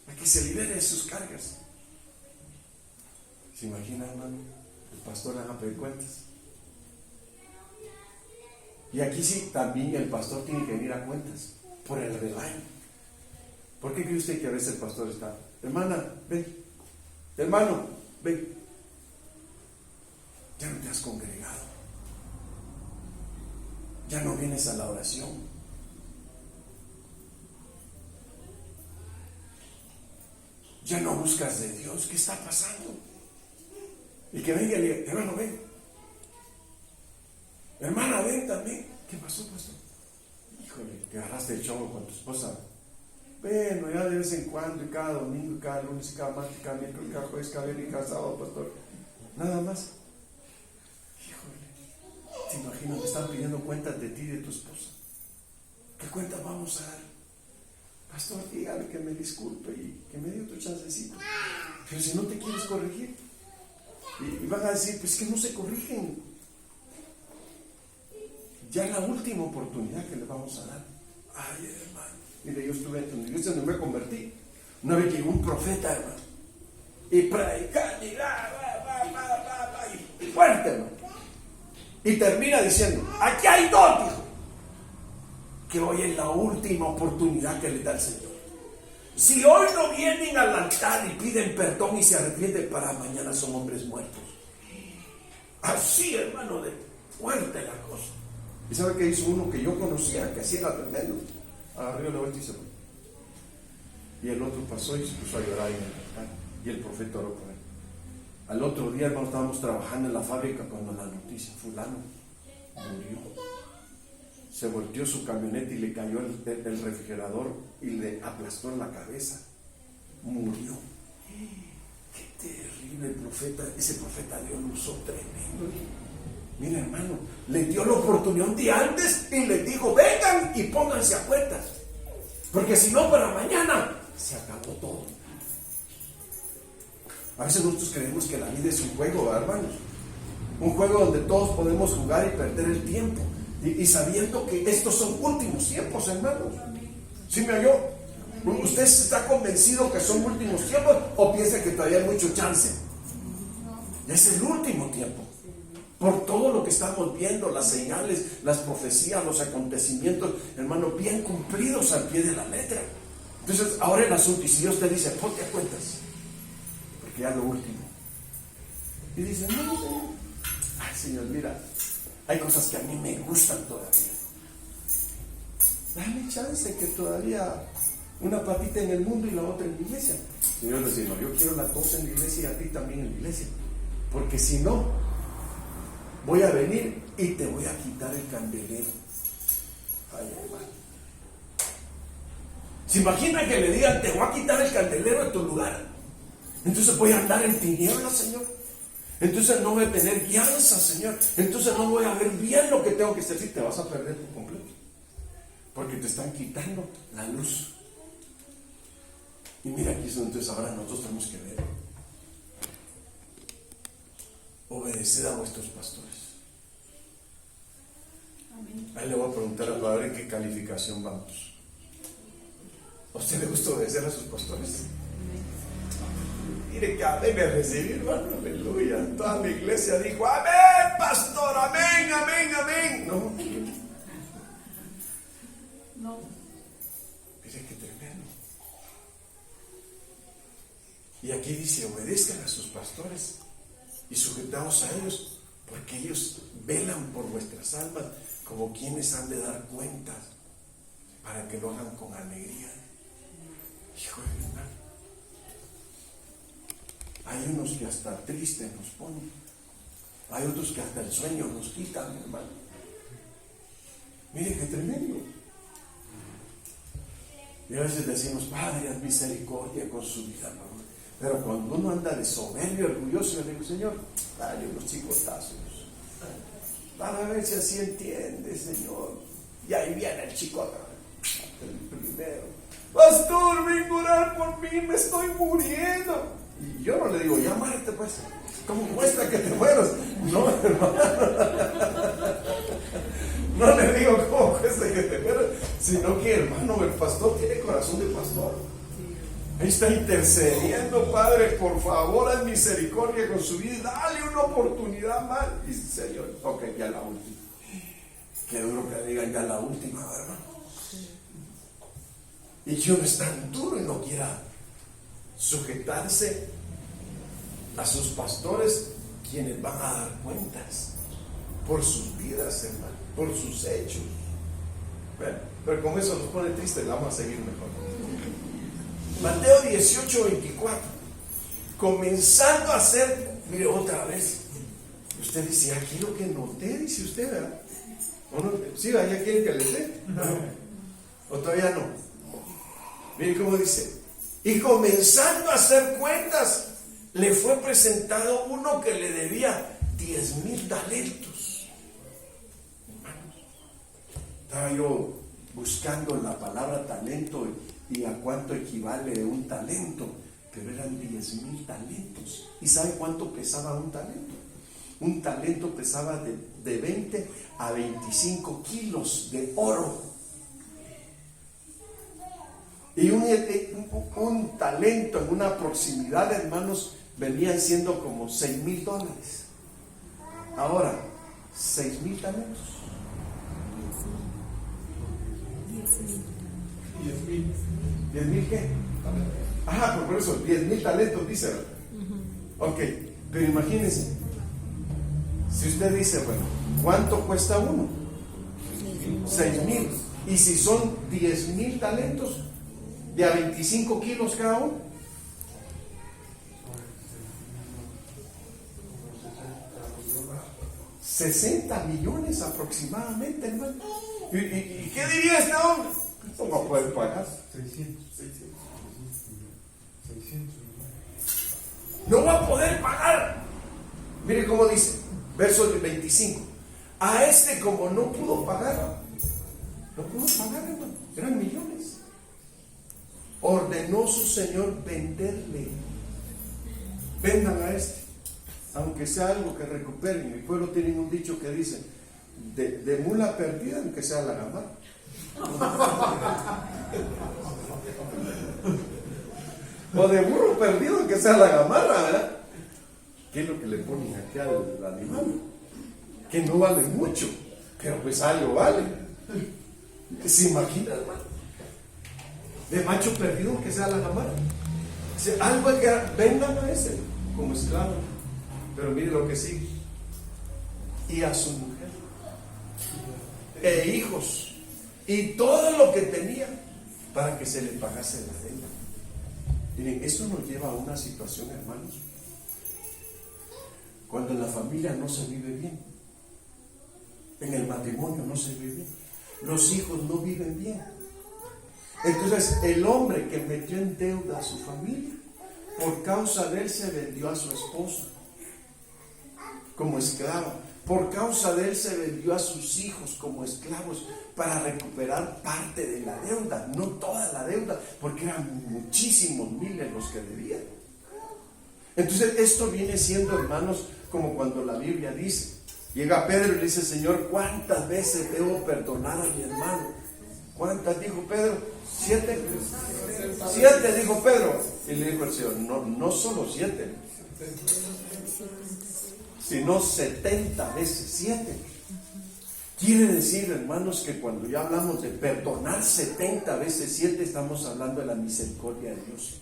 a que se libere de sus cargas. ¿Se imagina, hermano? El pastor haga pedir cuentas. Y aquí sí, también el pastor tiene que venir a cuentas por el rebaño. ¿Por qué cree usted que a veces el pastor está, hermana, ven, hermano, ven? Ya no te has congregado, ya no vienes a la oración, ya no buscas de Dios. ¿Qué está pasando? Y que venga y diga, hermano, ven, hermana, ven también. ¿Qué pasó, pastor? Híjole, que agarraste el chongo con tu esposa. Bueno, ya de vez en cuando, y cada domingo, y cada lunes, y cada martes, y cada miércoles, y cada jueves, cada viernes, y cada sábado, pastor. Nada más. Híjole, te imaginas, me están pidiendo cuentas de ti y de tu esposa. ¿Qué cuentas vamos a dar? Pastor, dígale que me disculpe y que me dé otro chancecito. Pero si no te quieres corregir, y van a decir, pues que no se corrigen. Ya es la última oportunidad que le vamos a dar. Ay, hermano. Mire, yo estuve en una iglesia donde me convertí. Una vez llegó un profeta, hermano, y predicando, y fuerte, hermano. Y termina diciendo, aquí hay dos, dijo, que hoy es la última oportunidad que le da el Señor. Si hoy no vienen al altar y piden perdón y se arrepienten, para mañana son hombres muertos. Así, hermano, de fuerte la cosa. ¿Y sabe qué hizo uno que yo conocía, que así era tremendo? Agarró la vuelta y se fue. Y el otro pasó y se puso a llorar en el altar. Y el profeta oró por él. Al otro día, hermano, estábamos trabajando en la fábrica cuando la noticia, fulano murió. Se volteó su camioneta y le cayó el refrigerador y le aplastó en la cabeza. Murió. Qué terrible el profeta. Ese profeta Dios lo usó tremendo. Mira, hermano, le dio la oportunidad un día antes y le dijo, vengan y pónganse a cuentas, porque si no, para mañana se acabó todo. A veces nosotros creemos que la vida es un juego, hermanos, un juego donde todos podemos jugar y perder el tiempo, y sabiendo que estos son últimos tiempos, hermanos. ¿Sí me oyó? ¿Usted está convencido que son últimos tiempos o piensa que todavía hay mucho chance? Es el último tiempo. Por todo lo que estamos viendo, las señales, las profecías, los acontecimientos, hermano, bien cumplidos al pie de la letra. Entonces, ahora el asunto, y si Dios te dice, ponte a cuentas, porque ya lo último. Y dice, no, Señor. Ay, Señor, mira, hay cosas que a mí me gustan todavía. Dame chance que todavía una patita en el mundo y la otra en la iglesia. Señor le dice, no, yo quiero las dos en la iglesia y a ti también en la iglesia. Porque si no, voy a venir y te voy a quitar el candelero. Ay, hermano. ¿Se imagina que le digan, te voy a quitar el candelero de tu lugar? Entonces voy a andar en tinieblas, Señor. Entonces no voy a tener guianza, Señor. Entonces no voy a ver bien lo que tengo que hacer. Si te vas a perder por completo, porque te están quitando la luz. Y mira, aquí es donde entonces ahora nosotros tenemos que ver. Obedeced a vuestros pastores. Ahí le voy a preguntar al padre en qué calificación vamos. ¿A usted le gusta obedecer a sus pastores? Mire que amén me recibí, hermano, aleluya. Toda mi iglesia dijo, amén, pastor, amén, amén, amén. No. Mire qué tremendo. Y aquí dice, obedezcan a sus pastores y sujetaos a ellos, porque ellos velan por vuestras almas como quienes han de dar cuentas, para que lo hagan con alegría. Hijo de hermano, hay unos que hasta tristes nos ponen, hay otros que hasta el sueño nos quitan, hermano. Mire qué tremendo. Y a veces decimos, Padre, haz misericordia con su vida, hermano. Pero cuando uno anda de soberbio, orgulloso, yo le digo, Señor, dale unos chicotazos para ver si así entiende, Señor. Y ahí viene el chicote, el primero. Pastor, vengo a orar por mí, me estoy muriendo. Y yo no le digo, ya muérete pues, ¿cómo cuesta que te mueras? No, hermano. No le digo cómo cuesta que te mueras, sino que, hermano, el pastor tiene corazón de pastor. Ahí está intercediendo, Padre, por favor, haz misericordia con su vida, dale una oportunidad más. Y Señor, ok, ya la última. Qué duro que digan ya la última, hermano. Y que uno es tan duro y no quiera sujetarse a sus pastores, quienes van a dar cuentas por sus vidas, hermano, por sus hechos. Bueno, pero con eso nos pone triste, la vamos a seguir mejor. Mateo 18:24. Comenzando a hacer, mire otra vez. Usted dice, aquí lo que noté, dice usted, ¿verdad? ¿O no? ¿Sí, ya quieren que les dé? ¿O todavía no? Mire cómo dice. Y comenzando a hacer cuentas, le fue presentado uno que le debía 10,000 talentos. Hermanos, estaba yo buscando la palabra talento y a cuánto equivale un talento, pero eran 10,000 talentos. ¿Y sabe cuánto pesaba un talento? Un talento pesaba de 20 a 25 kilos de oro. Y un talento en una proximidad, hermanos, venían siendo como $6,000. Ahora, 6,000 talentos. 10,000 qué? Ajá, por eso, 10,000 talentos, dice, ¿verdad? Ok, pero imagínense, si usted dice, bueno, ¿cuánto cuesta uno? 6,000. Y si son 10,000 talentos, de a 25 kilos cada uno. $60 millones aproximadamente, hermano. ¿Y qué diría este hombre? Esto no va a poder pagar. 600. No va a poder pagar. Mire cómo dice, verso 25. A este como no pudo pagar, hermano, eran millones. Ordenó su señor venderle. Vendan a este, aunque sea algo que recuperen. Mi pueblo tiene un dicho que dice: de mula perdida, aunque sea la gamarra. O de burro perdido, aunque sea la gamarra, ¿verdad? ¿Qué es lo que le ponen aquí al animal? Que no vale mucho, pero pues algo vale. ¿Se imagina, hermano? De macho perdido, aunque sea la gamarra. Algo que vendan a ese como esclavo. Pero mire lo que sigue. Y a su mujer e hijos y todo lo que tenía, para que se le pagase la deuda. Miren, esto nos lleva a una situación, hermanos, cuando en la familia no se vive bien, en el matrimonio no se vive bien, los hijos no viven bien. Entonces el hombre que metió en deuda a su familia, por causa de él se vendió a su esposa como esclava. Por causa de él se vendió a sus hijos como esclavos para recuperar parte de la deuda, no toda la deuda, porque eran muchísimos miles los que debían. Entonces esto viene siendo, hermanos, como cuando la Biblia dice, llega Pedro y le dice: Señor, ¿cuántas veces debo perdonar a mi hermano? ¿Cuántas dijo Pedro? 7. 7 dijo Pedro. Y le dijo el Señor: no solo 7, sino 70 veces 7. Quiere decir, hermanos, que cuando ya hablamos de perdonar 70 veces 7, estamos hablando de la misericordia de Dios.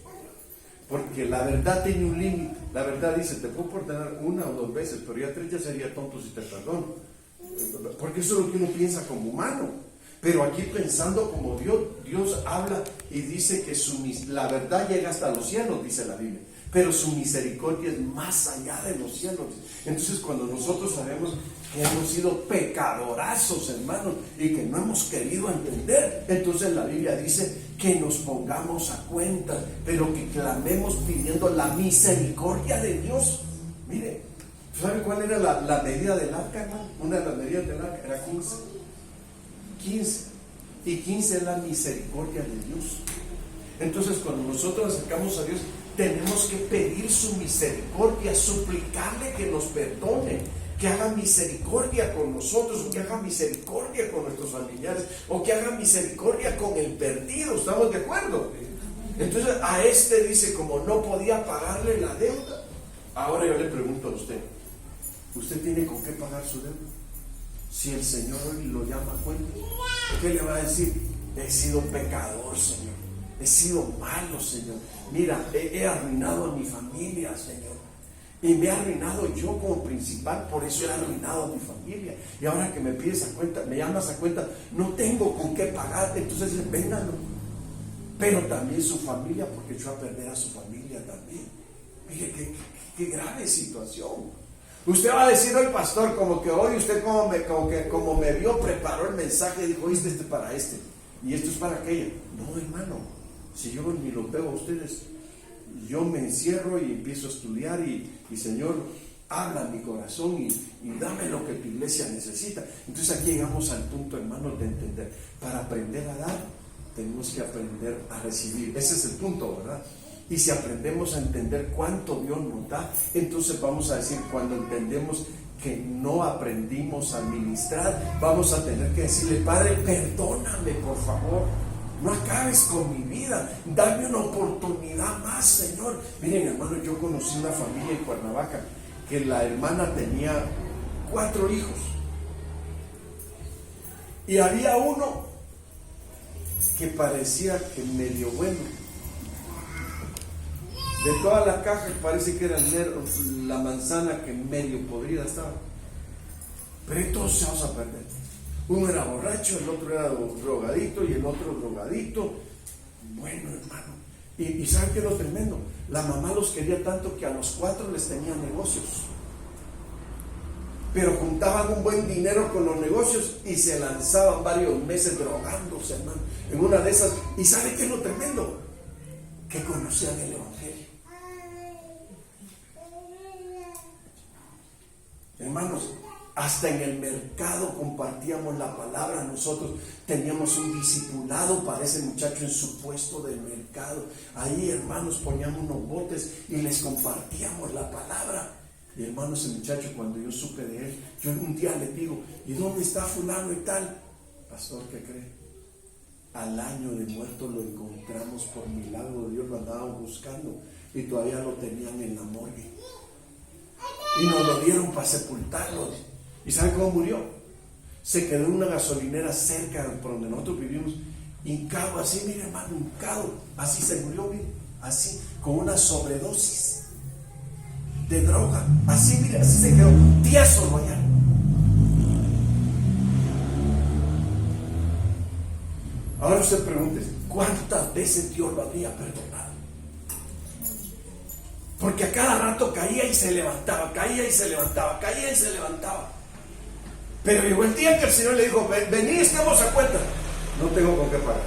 Porque la verdad tiene un límite. La verdad dice: te puedo perdonar 1 o 2 veces, pero ya 3 ya sería tonto si te perdono. Porque eso es lo que uno piensa como humano. Pero aquí, pensando como Dios habla y dice que la verdad llega hasta los cielos, dice la Biblia, pero su misericordia es más allá de los cielos. Entonces, cuando nosotros sabemos que hemos sido pecadorazos, hermanos, y que no hemos querido entender, entonces la Biblia dice que nos pongamos a cuenta, pero que clamemos pidiendo la misericordia de Dios. Mire, ¿sabe cuál era la medida del arca, hermano? Una de las medidas del arca era 15. Y 15 es la misericordia de Dios. Entonces, cuando nosotros nos acercamos a Dios, tenemos que pedir su misericordia, suplicarle que nos perdone, que haga misericordia con nosotros, o que haga misericordia con nuestros familiares, o que haga misericordia con el perdido. ¿Estamos de acuerdo? Entonces, a este dice, como no podía pagarle la deuda. Ahora yo le pregunto a usted: ¿usted tiene con qué pagar su deuda? Si el Señor hoy lo llama a cuenta, ¿qué le va a decir? He sido pecador, Señor. He sido malo, Señor. Mira, he arruinado a mi familia, Señor. Y me he arruinado yo como principal, por eso he arruinado a mi familia. Y ahora que me pides a cuenta, me llamas a cuenta, no tengo con qué pagar. Entonces, véngalo. Pero también su familia, porque echó a perder a su familia también. Mire, qué grave situación. Usted va a decir hoy, pastor, como que hoy usted como me vio, preparó el mensaje y dijo: este es para este y esto es para aquella. No, hermano, Si yo ni lo veo a ustedes, yo me encierro y empiezo a estudiar y Señor, habla a mi corazón y dame lo que tu iglesia necesita. Entonces aquí llegamos al punto, hermanos, de entender. Para aprender a dar, tenemos que aprender a recibir. Ese es el punto, ¿verdad? Y si aprendemos a entender cuánto Dios nos da, entonces vamos a decir, cuando entendemos que no aprendimos a administrar, vamos a tener que decirle: Padre, perdóname, por favor. No acabes con mi vida, dame una oportunidad más, Señor. Miren, hermano, yo conocí una familia en Cuernavaca que la hermana tenía 4 hijos y había uno que parecía que medio bueno. De todas las cajas parece que era la manzana que medio podrida estaba. Pero todos se vamos a perder. Uno era borracho, el otro era drogadito y el otro drogadito. Bueno, hermano. Y ¿saben qué es lo tremendo? La mamá los quería tanto que a los 4 les tenía negocios. Pero juntaban un buen dinero con los negocios y se lanzaban varios meses drogándose, hermano. En una de esas. ¿Y saben qué es lo tremendo? Que conocían el Evangelio. Hermanos, hasta en el mercado compartíamos la palabra. Nosotros teníamos un discipulado para ese muchacho en su puesto del mercado. Ahí, hermanos, poníamos unos botes y les compartíamos la palabra. Y hermanos, ese muchacho, cuando yo supe de él, yo un día le digo: ¿y dónde está fulano y tal? Pastor, ¿qué cree? Al año de muerto lo encontramos por milagro de Dios, lo andaban buscando y todavía lo tenían en la morgue. Y nos lo dieron para sepultarlo. ¿Y sabe cómo murió? Se quedó en una gasolinera cerca de por donde nosotros vivimos, hincado así, mire, hermano, hincado, así se murió, mire, así, con una sobredosis de droga, así, mire, así se quedó, tieso allá. Ahora usted pregunte, ¿cuántas veces Dios lo habría perdonado? Porque a cada rato caía y se levantaba, caía y se levantaba, caía y se levantaba. Pero llegó el día que el Señor le dijo: vení, estamos a cuenta. No tengo con qué pagar.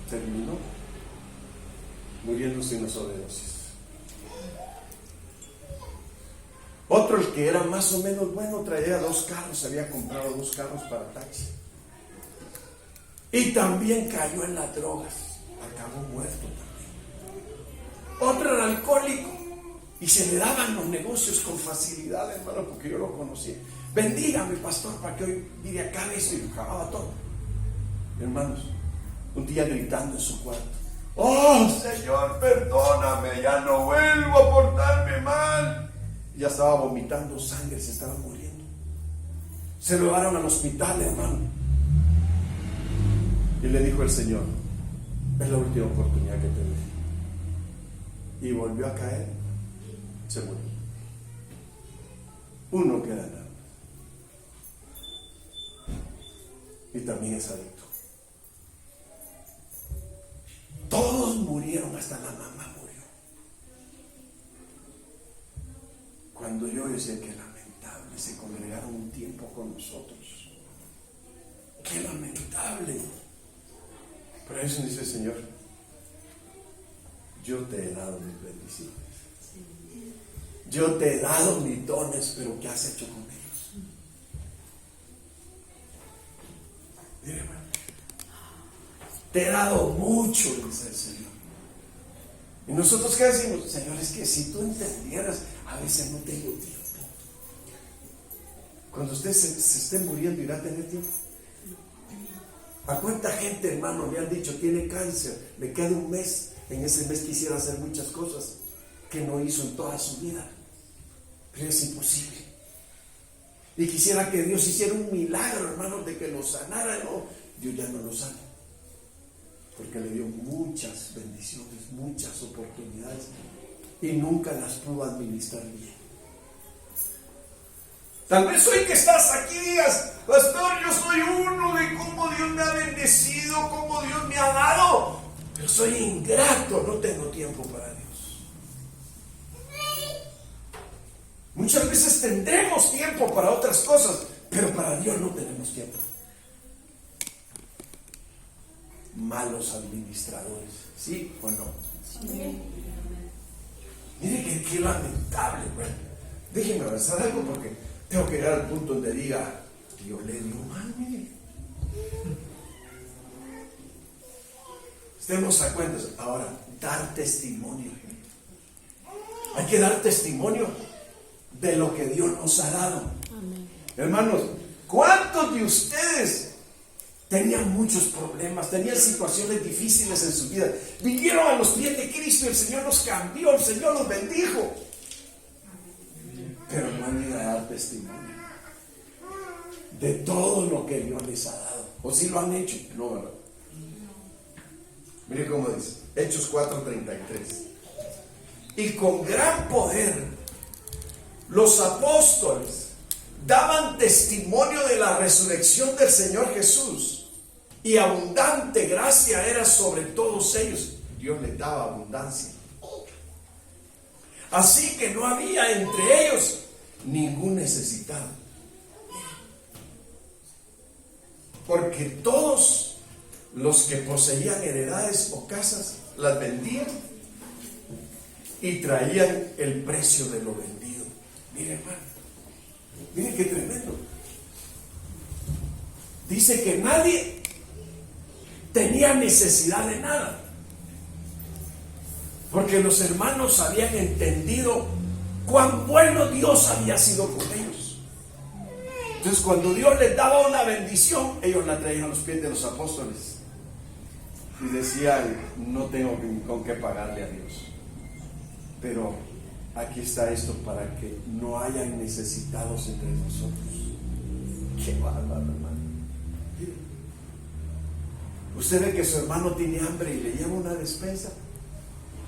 Terminó muriéndose en una sobredosis. Otro, el que era más o menos bueno, traía 2 carros, había comprado 2 carros para taxi. Y también cayó en las drogas, acabó muerto también. Otro era alcohólico y se le daban los negocios con facilidad, hermano, porque yo lo conocí. Bendígame, pastor, para que hoy mire acá esto, y acababa todo. Hermanos, un día gritando en su cuarto: oh, Señor, perdóname, ya no vuelvo a portarme mal. Ya estaba vomitando sangre, se estaba muriendo. Se lo llevaron al hospital, hermano. Y le dijo el Señor: es la última oportunidad que te doy. Y volvió a caer, se murió. Uno queda nada. Y también es adicto. Todos murieron, hasta la mamá murió. Cuando yo decía: qué lamentable, se congregaron un tiempo con nosotros. Qué lamentable. Pero eso dice el Señor: yo te he dado mis bendiciones. Yo te he dado mis dones, pero ¿qué has hecho con ellos? Mire, hermano, te he dado mucho, dice el Señor. Y nosotros, ¿qué decimos? Señor, es que si tú entendieras, a veces no tengo tiempo. Cuando usted se esté muriendo, ¿irá a tener tiempo? ¿A cuánta gente, hermano, le han dicho tiene cáncer, le queda un mes? En ese mes quisiera hacer muchas cosas que no hizo en toda su vida, pero es imposible. Y quisiera que Dios hiciera un milagro, hermano, de que lo sanara. No, Dios ya no lo sana, porque le dio muchas bendiciones, muchas oportunidades, y nunca las pudo administrar bien. Tal vez hoy que estás aquí digas: pastor, yo soy uno de cómo Dios me ha bendecido, cómo Dios me ha dado, pero soy ingrato, no tengo tiempo para Dios. Muchas veces tendremos tiempo para otras cosas, pero para Dios no tenemos tiempo. malos administradores. ¿Sí o no? Sí. Mire qué lamentable. Bueno, déjenme avanzar algo porque tengo que llegar al punto donde diga, Dios le dio mal, mire. Estemos a cuentas. Ahora, dar testimonio. Hay que dar testimonio de lo que Dios nos ha dado. Amén. Hermanos, ¿cuántos de ustedes tenían muchos problemas, tenían situaciones difíciles en su vida? Vinieron a los pies de Cristo y el Señor los cambió, el Señor los bendijo. Pero no han ido a dar testimonio de todo lo que Dios les ha dado. ¿O si lo han hecho? No, ¿verdad? Mire cómo dice, Hechos 4:33. Y con gran poder los apóstoles daban testimonio de la resurrección del Señor Jesús, y abundante gracia era sobre todos ellos. Dios les daba abundancia. Así que no había entre ellos ningún necesitado, porque todos los que poseían heredades o casas las vendían y traían el precio de lo vendido. Mire, hermano, mire qué tremendo. Dice que nadie tenía necesidad de nada, porque los hermanos habían entendido cuán bueno Dios había sido con ellos. Entonces, cuando Dios les daba una bendición, ellos la traían a los pies de los apóstoles y decían, no tengo con qué pagarle a Dios, pero aquí está esto para que no hayan necesitados entre nosotros. Qué bárbaro, hermano. Usted ve que su hermano tiene hambre y le lleva una despensa,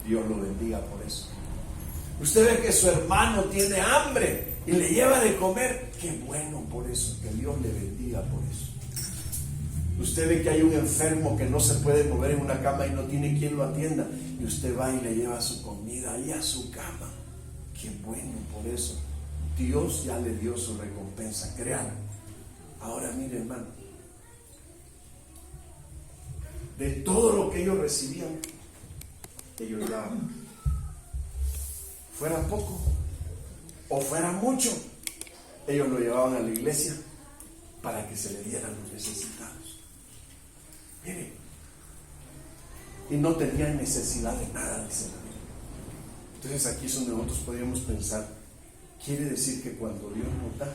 Dios lo bendiga por eso. Usted ve que su hermano tiene hambre y le lleva de comer, qué bueno por eso, que Dios le bendiga por eso. Usted ve que hay un enfermo que no se puede mover en una cama y no tiene quien lo atienda, y usted va y le lleva su comida ahí a su cama, qué bueno por eso. Dios ya le dio su recompensa, créanlo. Ahora mire, hermano, de todo lo que ellos recibían, ellos daban. Fuera poco o fuera mucho, ellos lo llevaban a la iglesia para que se le dieran los necesitados. Mire, y no tenían necesidad de nada, dice la Biblia. Entonces aquí es donde nosotros podríamos pensar, quiere decir que cuando Dios nos da,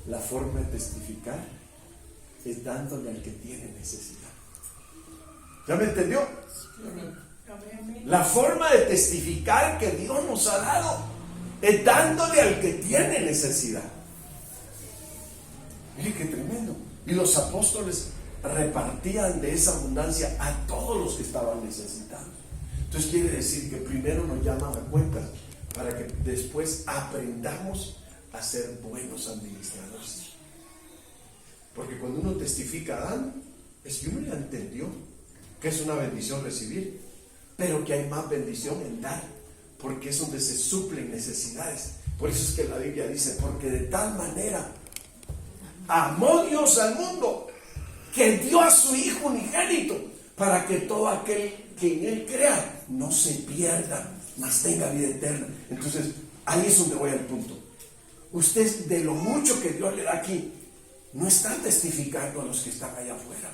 la forma de testificar es dándole al que tiene necesidad. ¿Ya me entendió? La forma de testificar que Dios nos ha dado es dándole al que tiene necesidad. Mire qué tremendo. Y los apóstoles repartían de esa abundancia a todos los que estaban necesitados. Entonces quiere decir que primero nos llaman a cuentas para que después aprendamos a ser buenos administradores. Porque cuando uno testifica dando, es que uno ya entendió que es una bendición recibir, pero que hay más bendición en dar, porque es donde se suplen necesidades. Por eso es que la Biblia dice, porque de tal manera amó Dios al mundo, que dio a su Hijo unigénito, para que todo aquel que en Él crea no se pierda, mas tenga vida eterna. Entonces, ahí es donde voy al punto. Usted, de lo mucho que Dios le da aquí, no está testificando a los que están allá afuera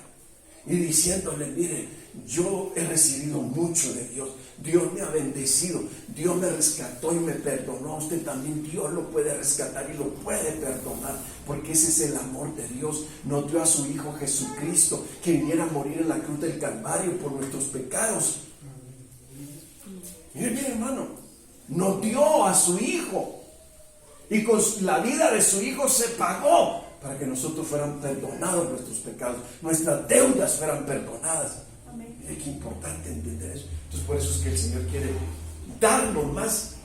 y diciéndole, mire, yo he recibido mucho de Dios, Dios me ha bendecido, Dios me rescató y me perdonó. Usted también, Dios lo puede rescatar y lo puede perdonar, porque ese es el amor de Dios. Nos dio a su Hijo Jesucristo, que viniera a morir en la cruz del Calvario por nuestros pecados. Mire, hermano, nos dio a su Hijo, y con la vida de su Hijo se pagó para que nosotros fueran perdonados nuestros pecados, nuestras deudas fueran perdonadas. Mire qué importante entender eso. Entonces, por eso es que el Señor quiere darnos más,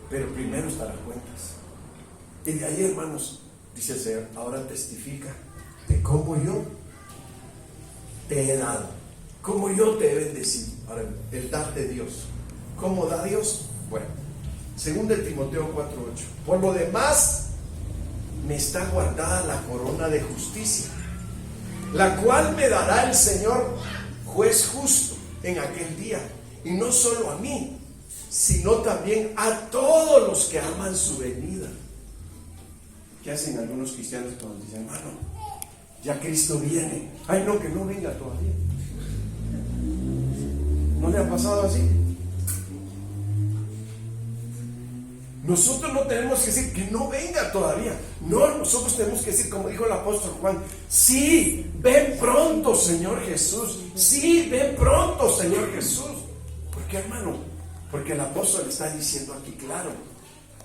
pero primero estar a cuentas. Y de ahí, hermanos, dice el Señor, ahora testifica de cómo yo te he dado, cómo yo te he bendecido. Ahora, el dar de Dios. ¿Cómo da Dios? Bueno, según de Timoteo 4:8, por lo demás me está guardada la corona de justicia, la cual me dará el Señor juez justo en aquel día, y no solo a mí, sino también a todos los que aman su venida. ¿Qué hacen algunos cristianos cuando dicen, hermano, ya Cristo viene? Ay, no, que no venga todavía. ¿No le ha pasado así? Nosotros no tenemos que decir que no venga todavía. No, nosotros tenemos que decir, como dijo el apóstol Juan, sí, ven pronto, Señor Jesús. Sí, ven pronto, Señor Jesús. ¿Por qué, hermano? Porque el apóstol está diciendo aquí claro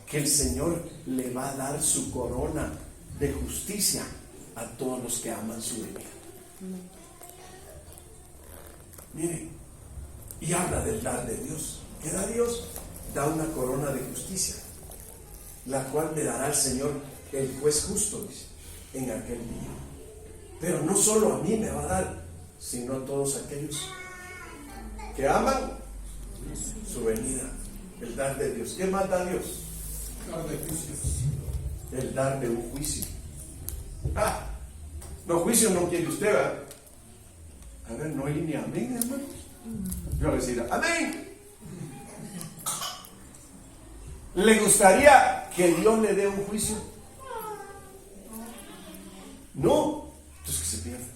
que el Señor le va a dar su corona de justicia a todos los que aman su venida. Miren, y habla del dar de Dios. ¿Qué da Dios? Da una corona de justicia, la cual le dará al Señor el juez justo, dice, en aquel día. Pero no solo a mí me va a dar, sino a todos aquellos que aman su venida, el dar de Dios. ¿Qué más da Dios? Dar de juicios. El dar de un juicio. No, juicio no quiere usted, ¿verdad? A ver, no hay ni amén, hermano. Yo voy a decir amén. ¿Le gustaría que Dios le dé un juicio? No, entonces que se pierda.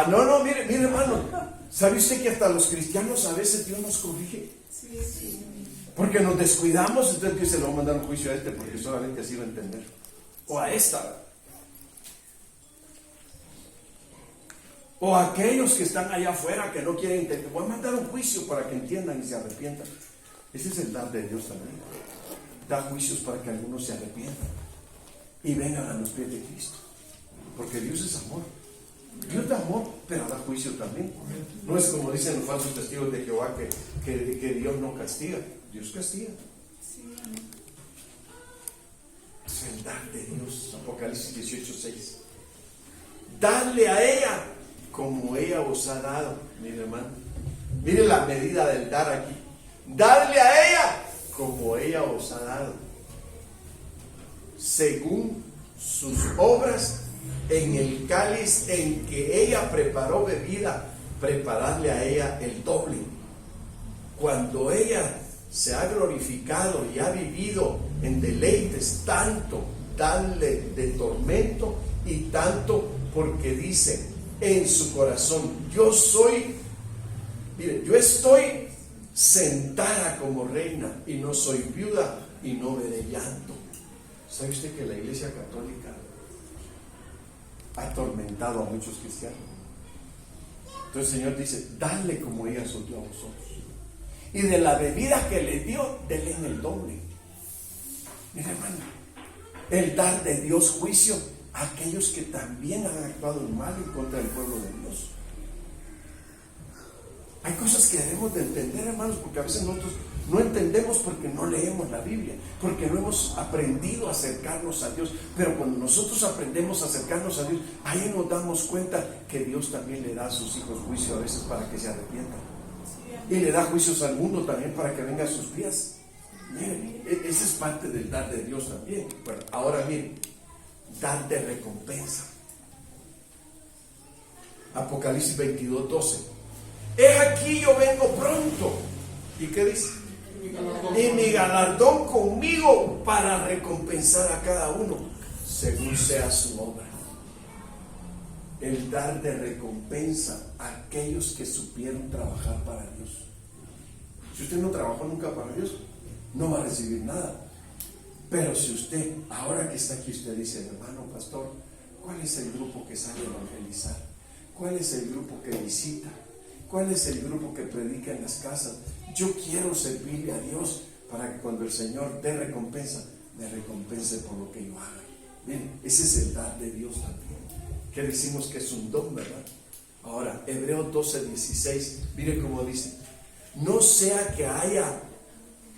No, mire hermano, ¿sabe usted que hasta los cristianos a veces Dios nos corrige? Porque nos descuidamos, entonces Dios se lo va a mandar un juicio a este porque solamente así va a entender. O a esta. O a aquellos que están allá afuera que no quieren entender. Voy a mandar un juicio para que entiendan y se arrepientan. Ese es el dar de Dios también. Da juicios para que algunos se arrepientan y vengan a los pies de Cristo. Porque Dios es amor. Dios da amor, pero da juicio también. No es como dicen los falsos testigos de Jehová que Dios no castiga. Dios castiga. Es el dar de Dios. Apocalipsis 18:6. Dadle a ella como ella os ha dado. Mire, hermano, mire la medida del dar aquí. Dadle a ella como ella os ha dado, según sus obras, en el cáliz en que ella preparó bebida, preparadle a ella el doble. Cuando ella se ha glorificado y ha vivido en deleites, tanto dadle de tormento y tanto porque dice en su corazón, yo estoy sentada como reina y no soy viuda y no veré llanto. ¿Sabe usted que la Iglesia Católica ha atormentado a muchos cristianos? Entonces el Señor dice, dale como ella os dio a vosotros, y de la bebida que le dio, denle en el doble. Mira, hermano, el dar de Dios juicio a aquellos que también han actuado mal en contra del pueblo de Dios. Hay cosas que debemos de entender, hermanos, porque a veces nosotros no entendemos porque no leemos la Biblia, porque no hemos aprendido a acercarnos a Dios. Pero cuando nosotros aprendemos a acercarnos a Dios, ahí nos damos cuenta que Dios también le da a sus hijos juicio a veces para que se arrepientan. Y le da juicios al mundo también para que venga a sus pies. Miren, esa es parte del dar de Dios también. Bueno, ahora miren, dar de recompensa. Apocalipsis 22:12. He aquí yo vengo pronto. ¿Y qué dice? Y mi galardón conmigo para recompensar a cada uno según sea su obra. El dar de recompensa a aquellos que supieron trabajar para Dios. Si usted no trabajó nunca para Dios, no va a recibir nada. Pero si usted, ahora que está aquí, usted dice, hermano pastor, ¿cuál es el grupo que sale a evangelizar? ¿Cuál es el grupo que visita? ¿Cuál es el grupo que predica en las casas? Yo quiero servirle a Dios para que cuando el Señor dé recompensa, me recompense por lo que yo haga. Bien, ese es el dar de Dios también, que decimos que es un don, ¿verdad? Ahora, Hebreos 12:16, mire cómo dice: no sea que haya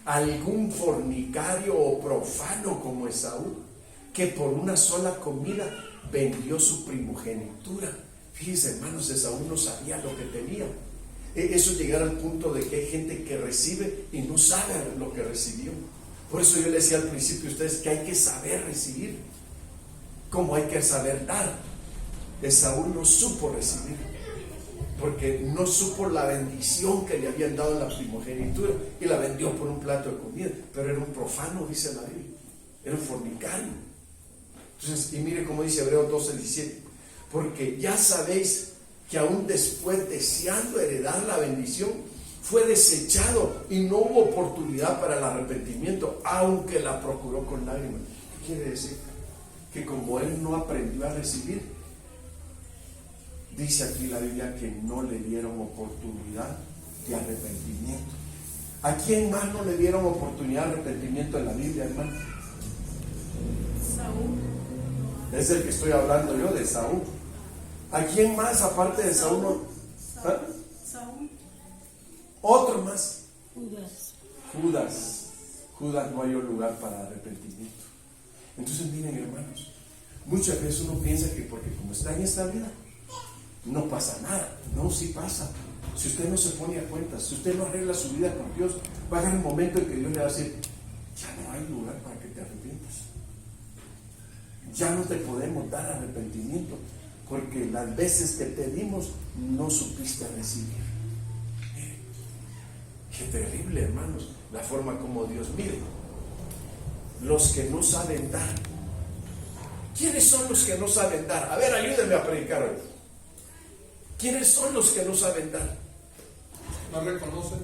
algún fornicario o profano como Esaú, que por una sola comida vendió su primogenitura. Fíjense, hermanos, Esaú no sabía lo que tenía. Eso llegar al punto de que hay gente que recibe y no sabe lo que recibió. Por eso yo le decía al principio a ustedes que hay que saber recibir. como hay que saber dar. Esaú no supo recibir, porque no supo la bendición que le habían dado en la primogenitura y la vendió por un plato de comida. Pero era un profano, dice la Biblia, era un fornicario. Entonces, y mire cómo dice Hebreos 12:17, porque ya sabéis que aún después, deseando heredar la bendición, fue desechado y no hubo oportunidad para el arrepentimiento, aunque la procuró con lágrimas. ¿Qué quiere decir? Que como él no aprendió a recibir, dice aquí la Biblia que no le dieron oportunidad de arrepentimiento. ¿A quién más no le dieron oportunidad de arrepentimiento en la Biblia, hermano? Saúl. Es el que estoy hablando yo, de Saúl. ¿A quién más aparte de Saúl? ¿Ah? Saúl. Otro más. Judas. Judas no halló lugar para arrepentimiento. Entonces miren, hermanos, muchas veces uno piensa que porque como está en esta vida no pasa nada. No, sí pasa. Si usted no se pone a cuenta, si usted no arregla su vida con Dios, va a haber un momento en que Dios le va a decir: ya no hay lugar para que te arrepientas, ya no te podemos dar arrepentimiento, porque las veces que te dimos no supiste recibir. Qué terrible, hermanos, la forma como Dios mire. Los que no saben dar. ¿Quiénes son los que no saben dar? A ver, ayúdenme a predicar hoy. ¿Quiénes son los que no saben dar? No reconocen.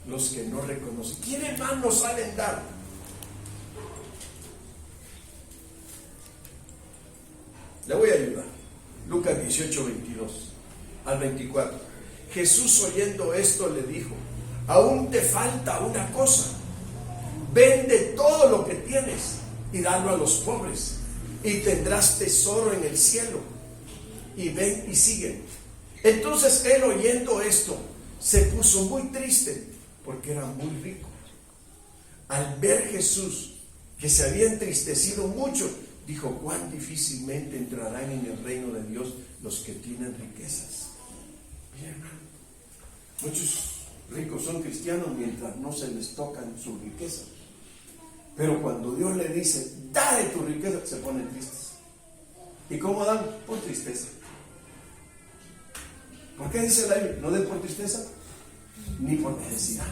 Los que no reconocen. ¿Quiénes más no saben dar? Le voy a ayudar. Lucas 18:22 al 24. Jesús, oyendo esto, le dijo: aún te falta una cosa. Vende todo lo que tienes y dalo a los pobres, y tendrás tesoro en el cielo. Y ven y sigue. Entonces él, oyendo esto, se puso muy triste, porque era muy rico. Al ver Jesús que se había entristecido mucho, dijo: cuán difícilmente entrarán en el reino de Dios los que tienen riquezas. Bien, hermano, muchos ricos son cristianos mientras no se les tocan su riqueza, pero cuando Dios le dice: da de tu riqueza, se ponen tristes. ¿Y cómo dan? Por tristeza. ¿Por qué dice la Biblia? No den por tristeza ni por necesidad.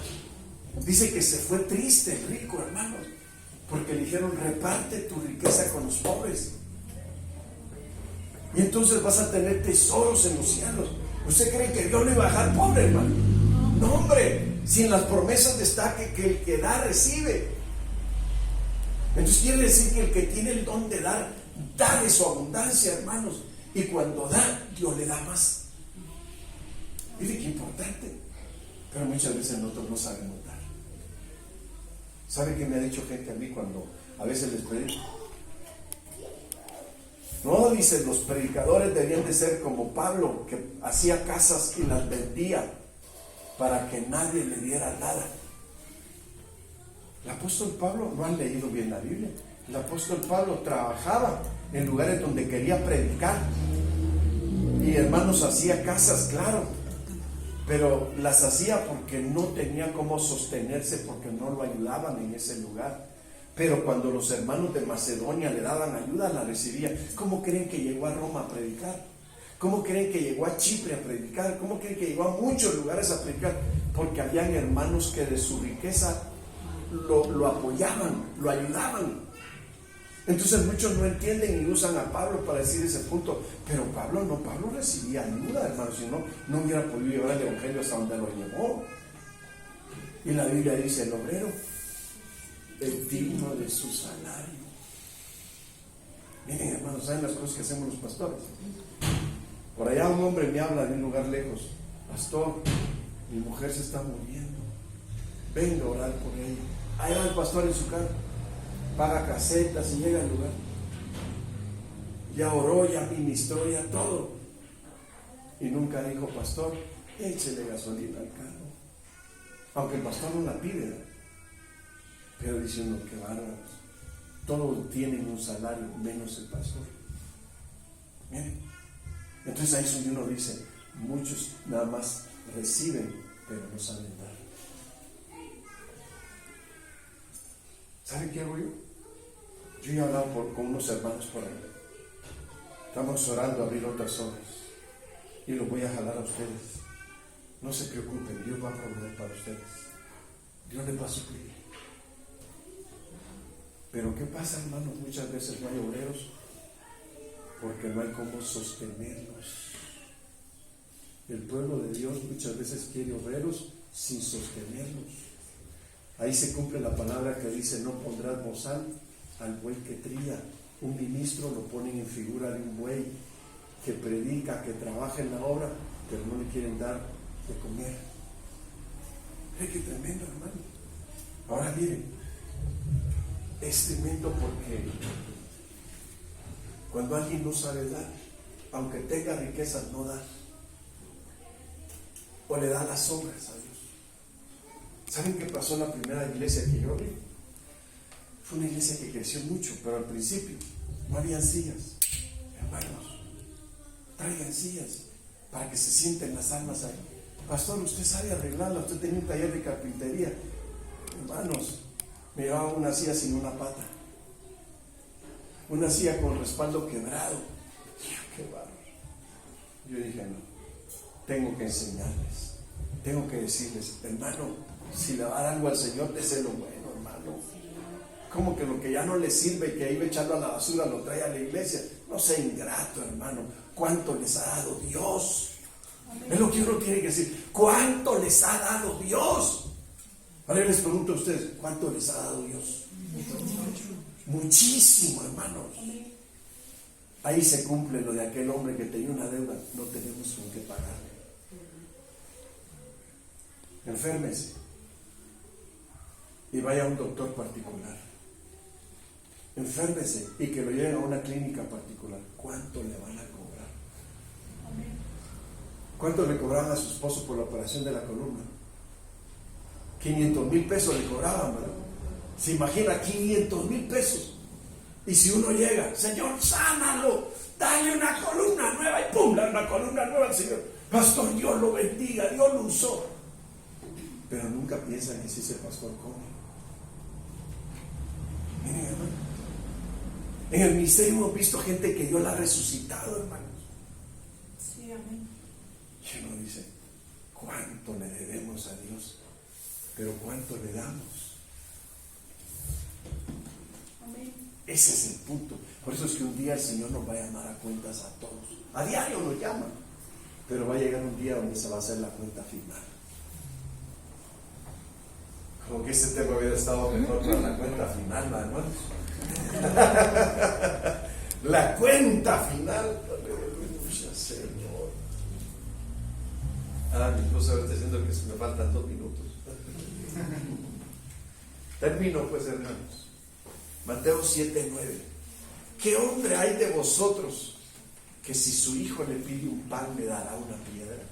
Dice que se fue triste el rico, hermanos, porque le dijeron: reparte tu riqueza con los pobres, y entonces vas a tener tesoros en los cielos. ¿Usted cree que Dios le iba a dejar pobre, hermano? No, hombre, sin las promesas está que el que da recibe. Entonces quiere decir que el que tiene el don de dar, da de su abundancia, hermanos, y cuando da, Dios le da más. Mire qué importante. Pero muchas veces nosotros no sabemos dar. ¿Sabe qué me ha dicho gente a mí cuando a veces les predico? No, dice, los predicadores deberían de ser como Pablo, que hacía casas y las vendía para que nadie le diera nada. El apóstol Pablo, no han leído bien la Biblia, el apóstol Pablo trabajaba en lugares donde quería predicar, y hermanos, hacía casas, claro, pero las hacía porque no tenía cómo sostenerse, porque no lo ayudaban en ese lugar. Pero cuando los hermanos de Macedonia le daban ayuda, la recibía. ¿Cómo creen que llegó a Roma a predicar? ¿Cómo creen que llegó a Chipre a predicar? ¿Cómo creen que llegó a muchos lugares a predicar? Porque habían hermanos que de su riqueza lo apoyaban, lo ayudaban. Entonces muchos no entienden y usan a Pablo para decir ese punto. Pero Pablo recibía ayuda, hermano, si no, no hubiera podido llevar el evangelio hasta donde lo llevó. Y la Biblia dice: el obrero es digno de su salario. Miren, hermanos, ¿saben las cosas que hacemos los pastores? Por allá un hombre me habla de un lugar lejos: pastor, mi mujer se está muriendo, venga a orar por ella. Allá va el pastor en su casa, paga casetas y llega al lugar. Ya oró, ya ministró, ya todo. Y nunca dijo: pastor, échele gasolina al carro. Aunque el pastor no la pide, ¿no? Pero diciendo: que bárbaros, todos tienen un salario menos el pastor. Miren, entonces ahí es donde uno dice: muchos nada más reciben, pero no saben dar. ¿Sabe qué hago yo? Yo he hablado con unos hermanos por ahí, Estamos orando a abrir otras zonas y los voy a jalar a ustedes. No se preocupen, Dios va a proveer para ustedes. Dios les va a suplir. Pero ¿qué pasa, hermanos? Muchas veces no hay obreros porque no hay cómo sostenerlos. El pueblo de Dios muchas veces quiere obreros sin sostenerlos. Ahí se cumple la palabra que dice: no pondrás bozal al buey que trilla. Un ministro lo ponen en figura de un buey que predica, que trabaja en la obra, pero no le quieren dar de comer. ¡Qué tremendo, hermano! Ahora miren, es tremendo porque cuando alguien no sabe dar, aunque tenga riquezas, no da, o le da las obras a Dios. ¿Saben qué pasó en la primera iglesia que yo vi? Fue una iglesia que creció mucho, pero al principio no habían sillas. Hermanos, traigan sillas para que se sienten las almas ahí. Pastor, usted sabe arreglarla, usted tenía un taller de carpintería. Hermanos, me llevaba una silla sin una pata, una silla con respaldo quebrado. ¡Qué bárbaro! Yo dije: no, tengo que enseñarles, tengo que decirles: hermano, si le va a dar algo al Señor, déselo bueno, hermano. Como que lo que ya no le sirve, que iba echando a la basura, lo trae a la iglesia. No sea ingrato, hermano. ¿Cuánto les ha dado Dios? Es lo que uno tiene que decir. ¿Cuánto les ha dado Dios? Ahora yo les pregunto a ustedes: ¿cuánto les ha dado Dios? Muchísimo, hermanos. Ahí se cumple lo de aquel hombre que tenía una deuda. No tenemos con qué pagarle. Enférmese y vaya a un doctor particular. Enférmese y que lo lleven a una clínica particular. ¿Cuánto le van a cobrar? ¿Cuánto le cobraban a su esposo por la operación de la columna? 500,000 pesos le cobraban, ¿verdad? Se imagina, 500,000 pesos. Y si uno llega: Señor, sánalo, dale una columna nueva, y pum, dale una columna nueva al Señor. Pastor, Dios lo bendiga, Dios lo usó. Pero nunca piensan que si ese pastor come. Miren, hermano, en el ministerio hemos visto gente que Dios la ha resucitado, hermanos. Sí, amén. Y uno dice: ¿cuánto le debemos a Dios? Pero ¿cuánto le damos? Amén. Ese es el punto. Por eso es que un día el Señor nos va a llamar a cuentas a todos. A diario nos llama, pero va a llegar un día donde se va a hacer la cuenta final. Como que este tema hubiera estado mejor para la cuenta final, ¿no, hermanos? La cuenta final. Aleluya, Señor. Mi esposa ahora está diciendo que me faltan 2 minutos. Termino, pues, hermanos. Mateo 7:9. ¿Qué hombre hay de vosotros que si su hijo le pide un pan le dará una piedra?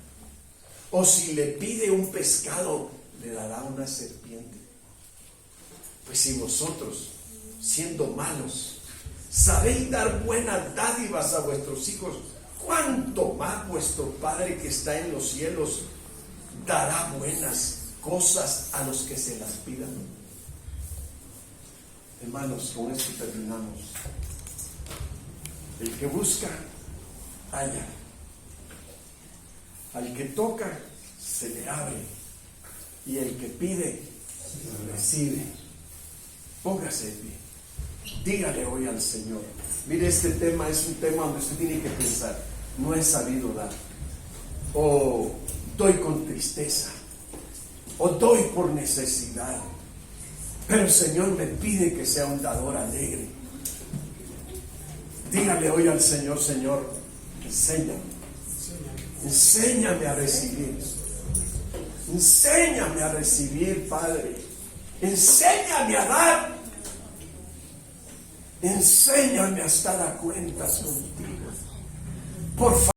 O si le pide un pescado le dará una serpiente? Pues si vosotros, siendo malos, sabéis dar buenas dádivas a vuestros hijos, ¿cuánto más vuestro Padre que está en los cielos dará buenas cosas a los que se las pidan? Hermanos, con esto terminamos. El que busca, halla. Al que toca, se le abre. Y el que pide, recibe. Póngase de pie. Dígale hoy al Señor: mire, este tema es un tema donde usted tiene que pensar: no he sabido dar, o doy con tristeza, o doy por necesidad, pero el Señor me pide que sea un dador alegre. Dígale hoy al Señor: Señor, enséñame a recibir. Enséñame a recibir, Padre. Enséñame a dar. Enséñame a estar a cuentas contigo. Por favor.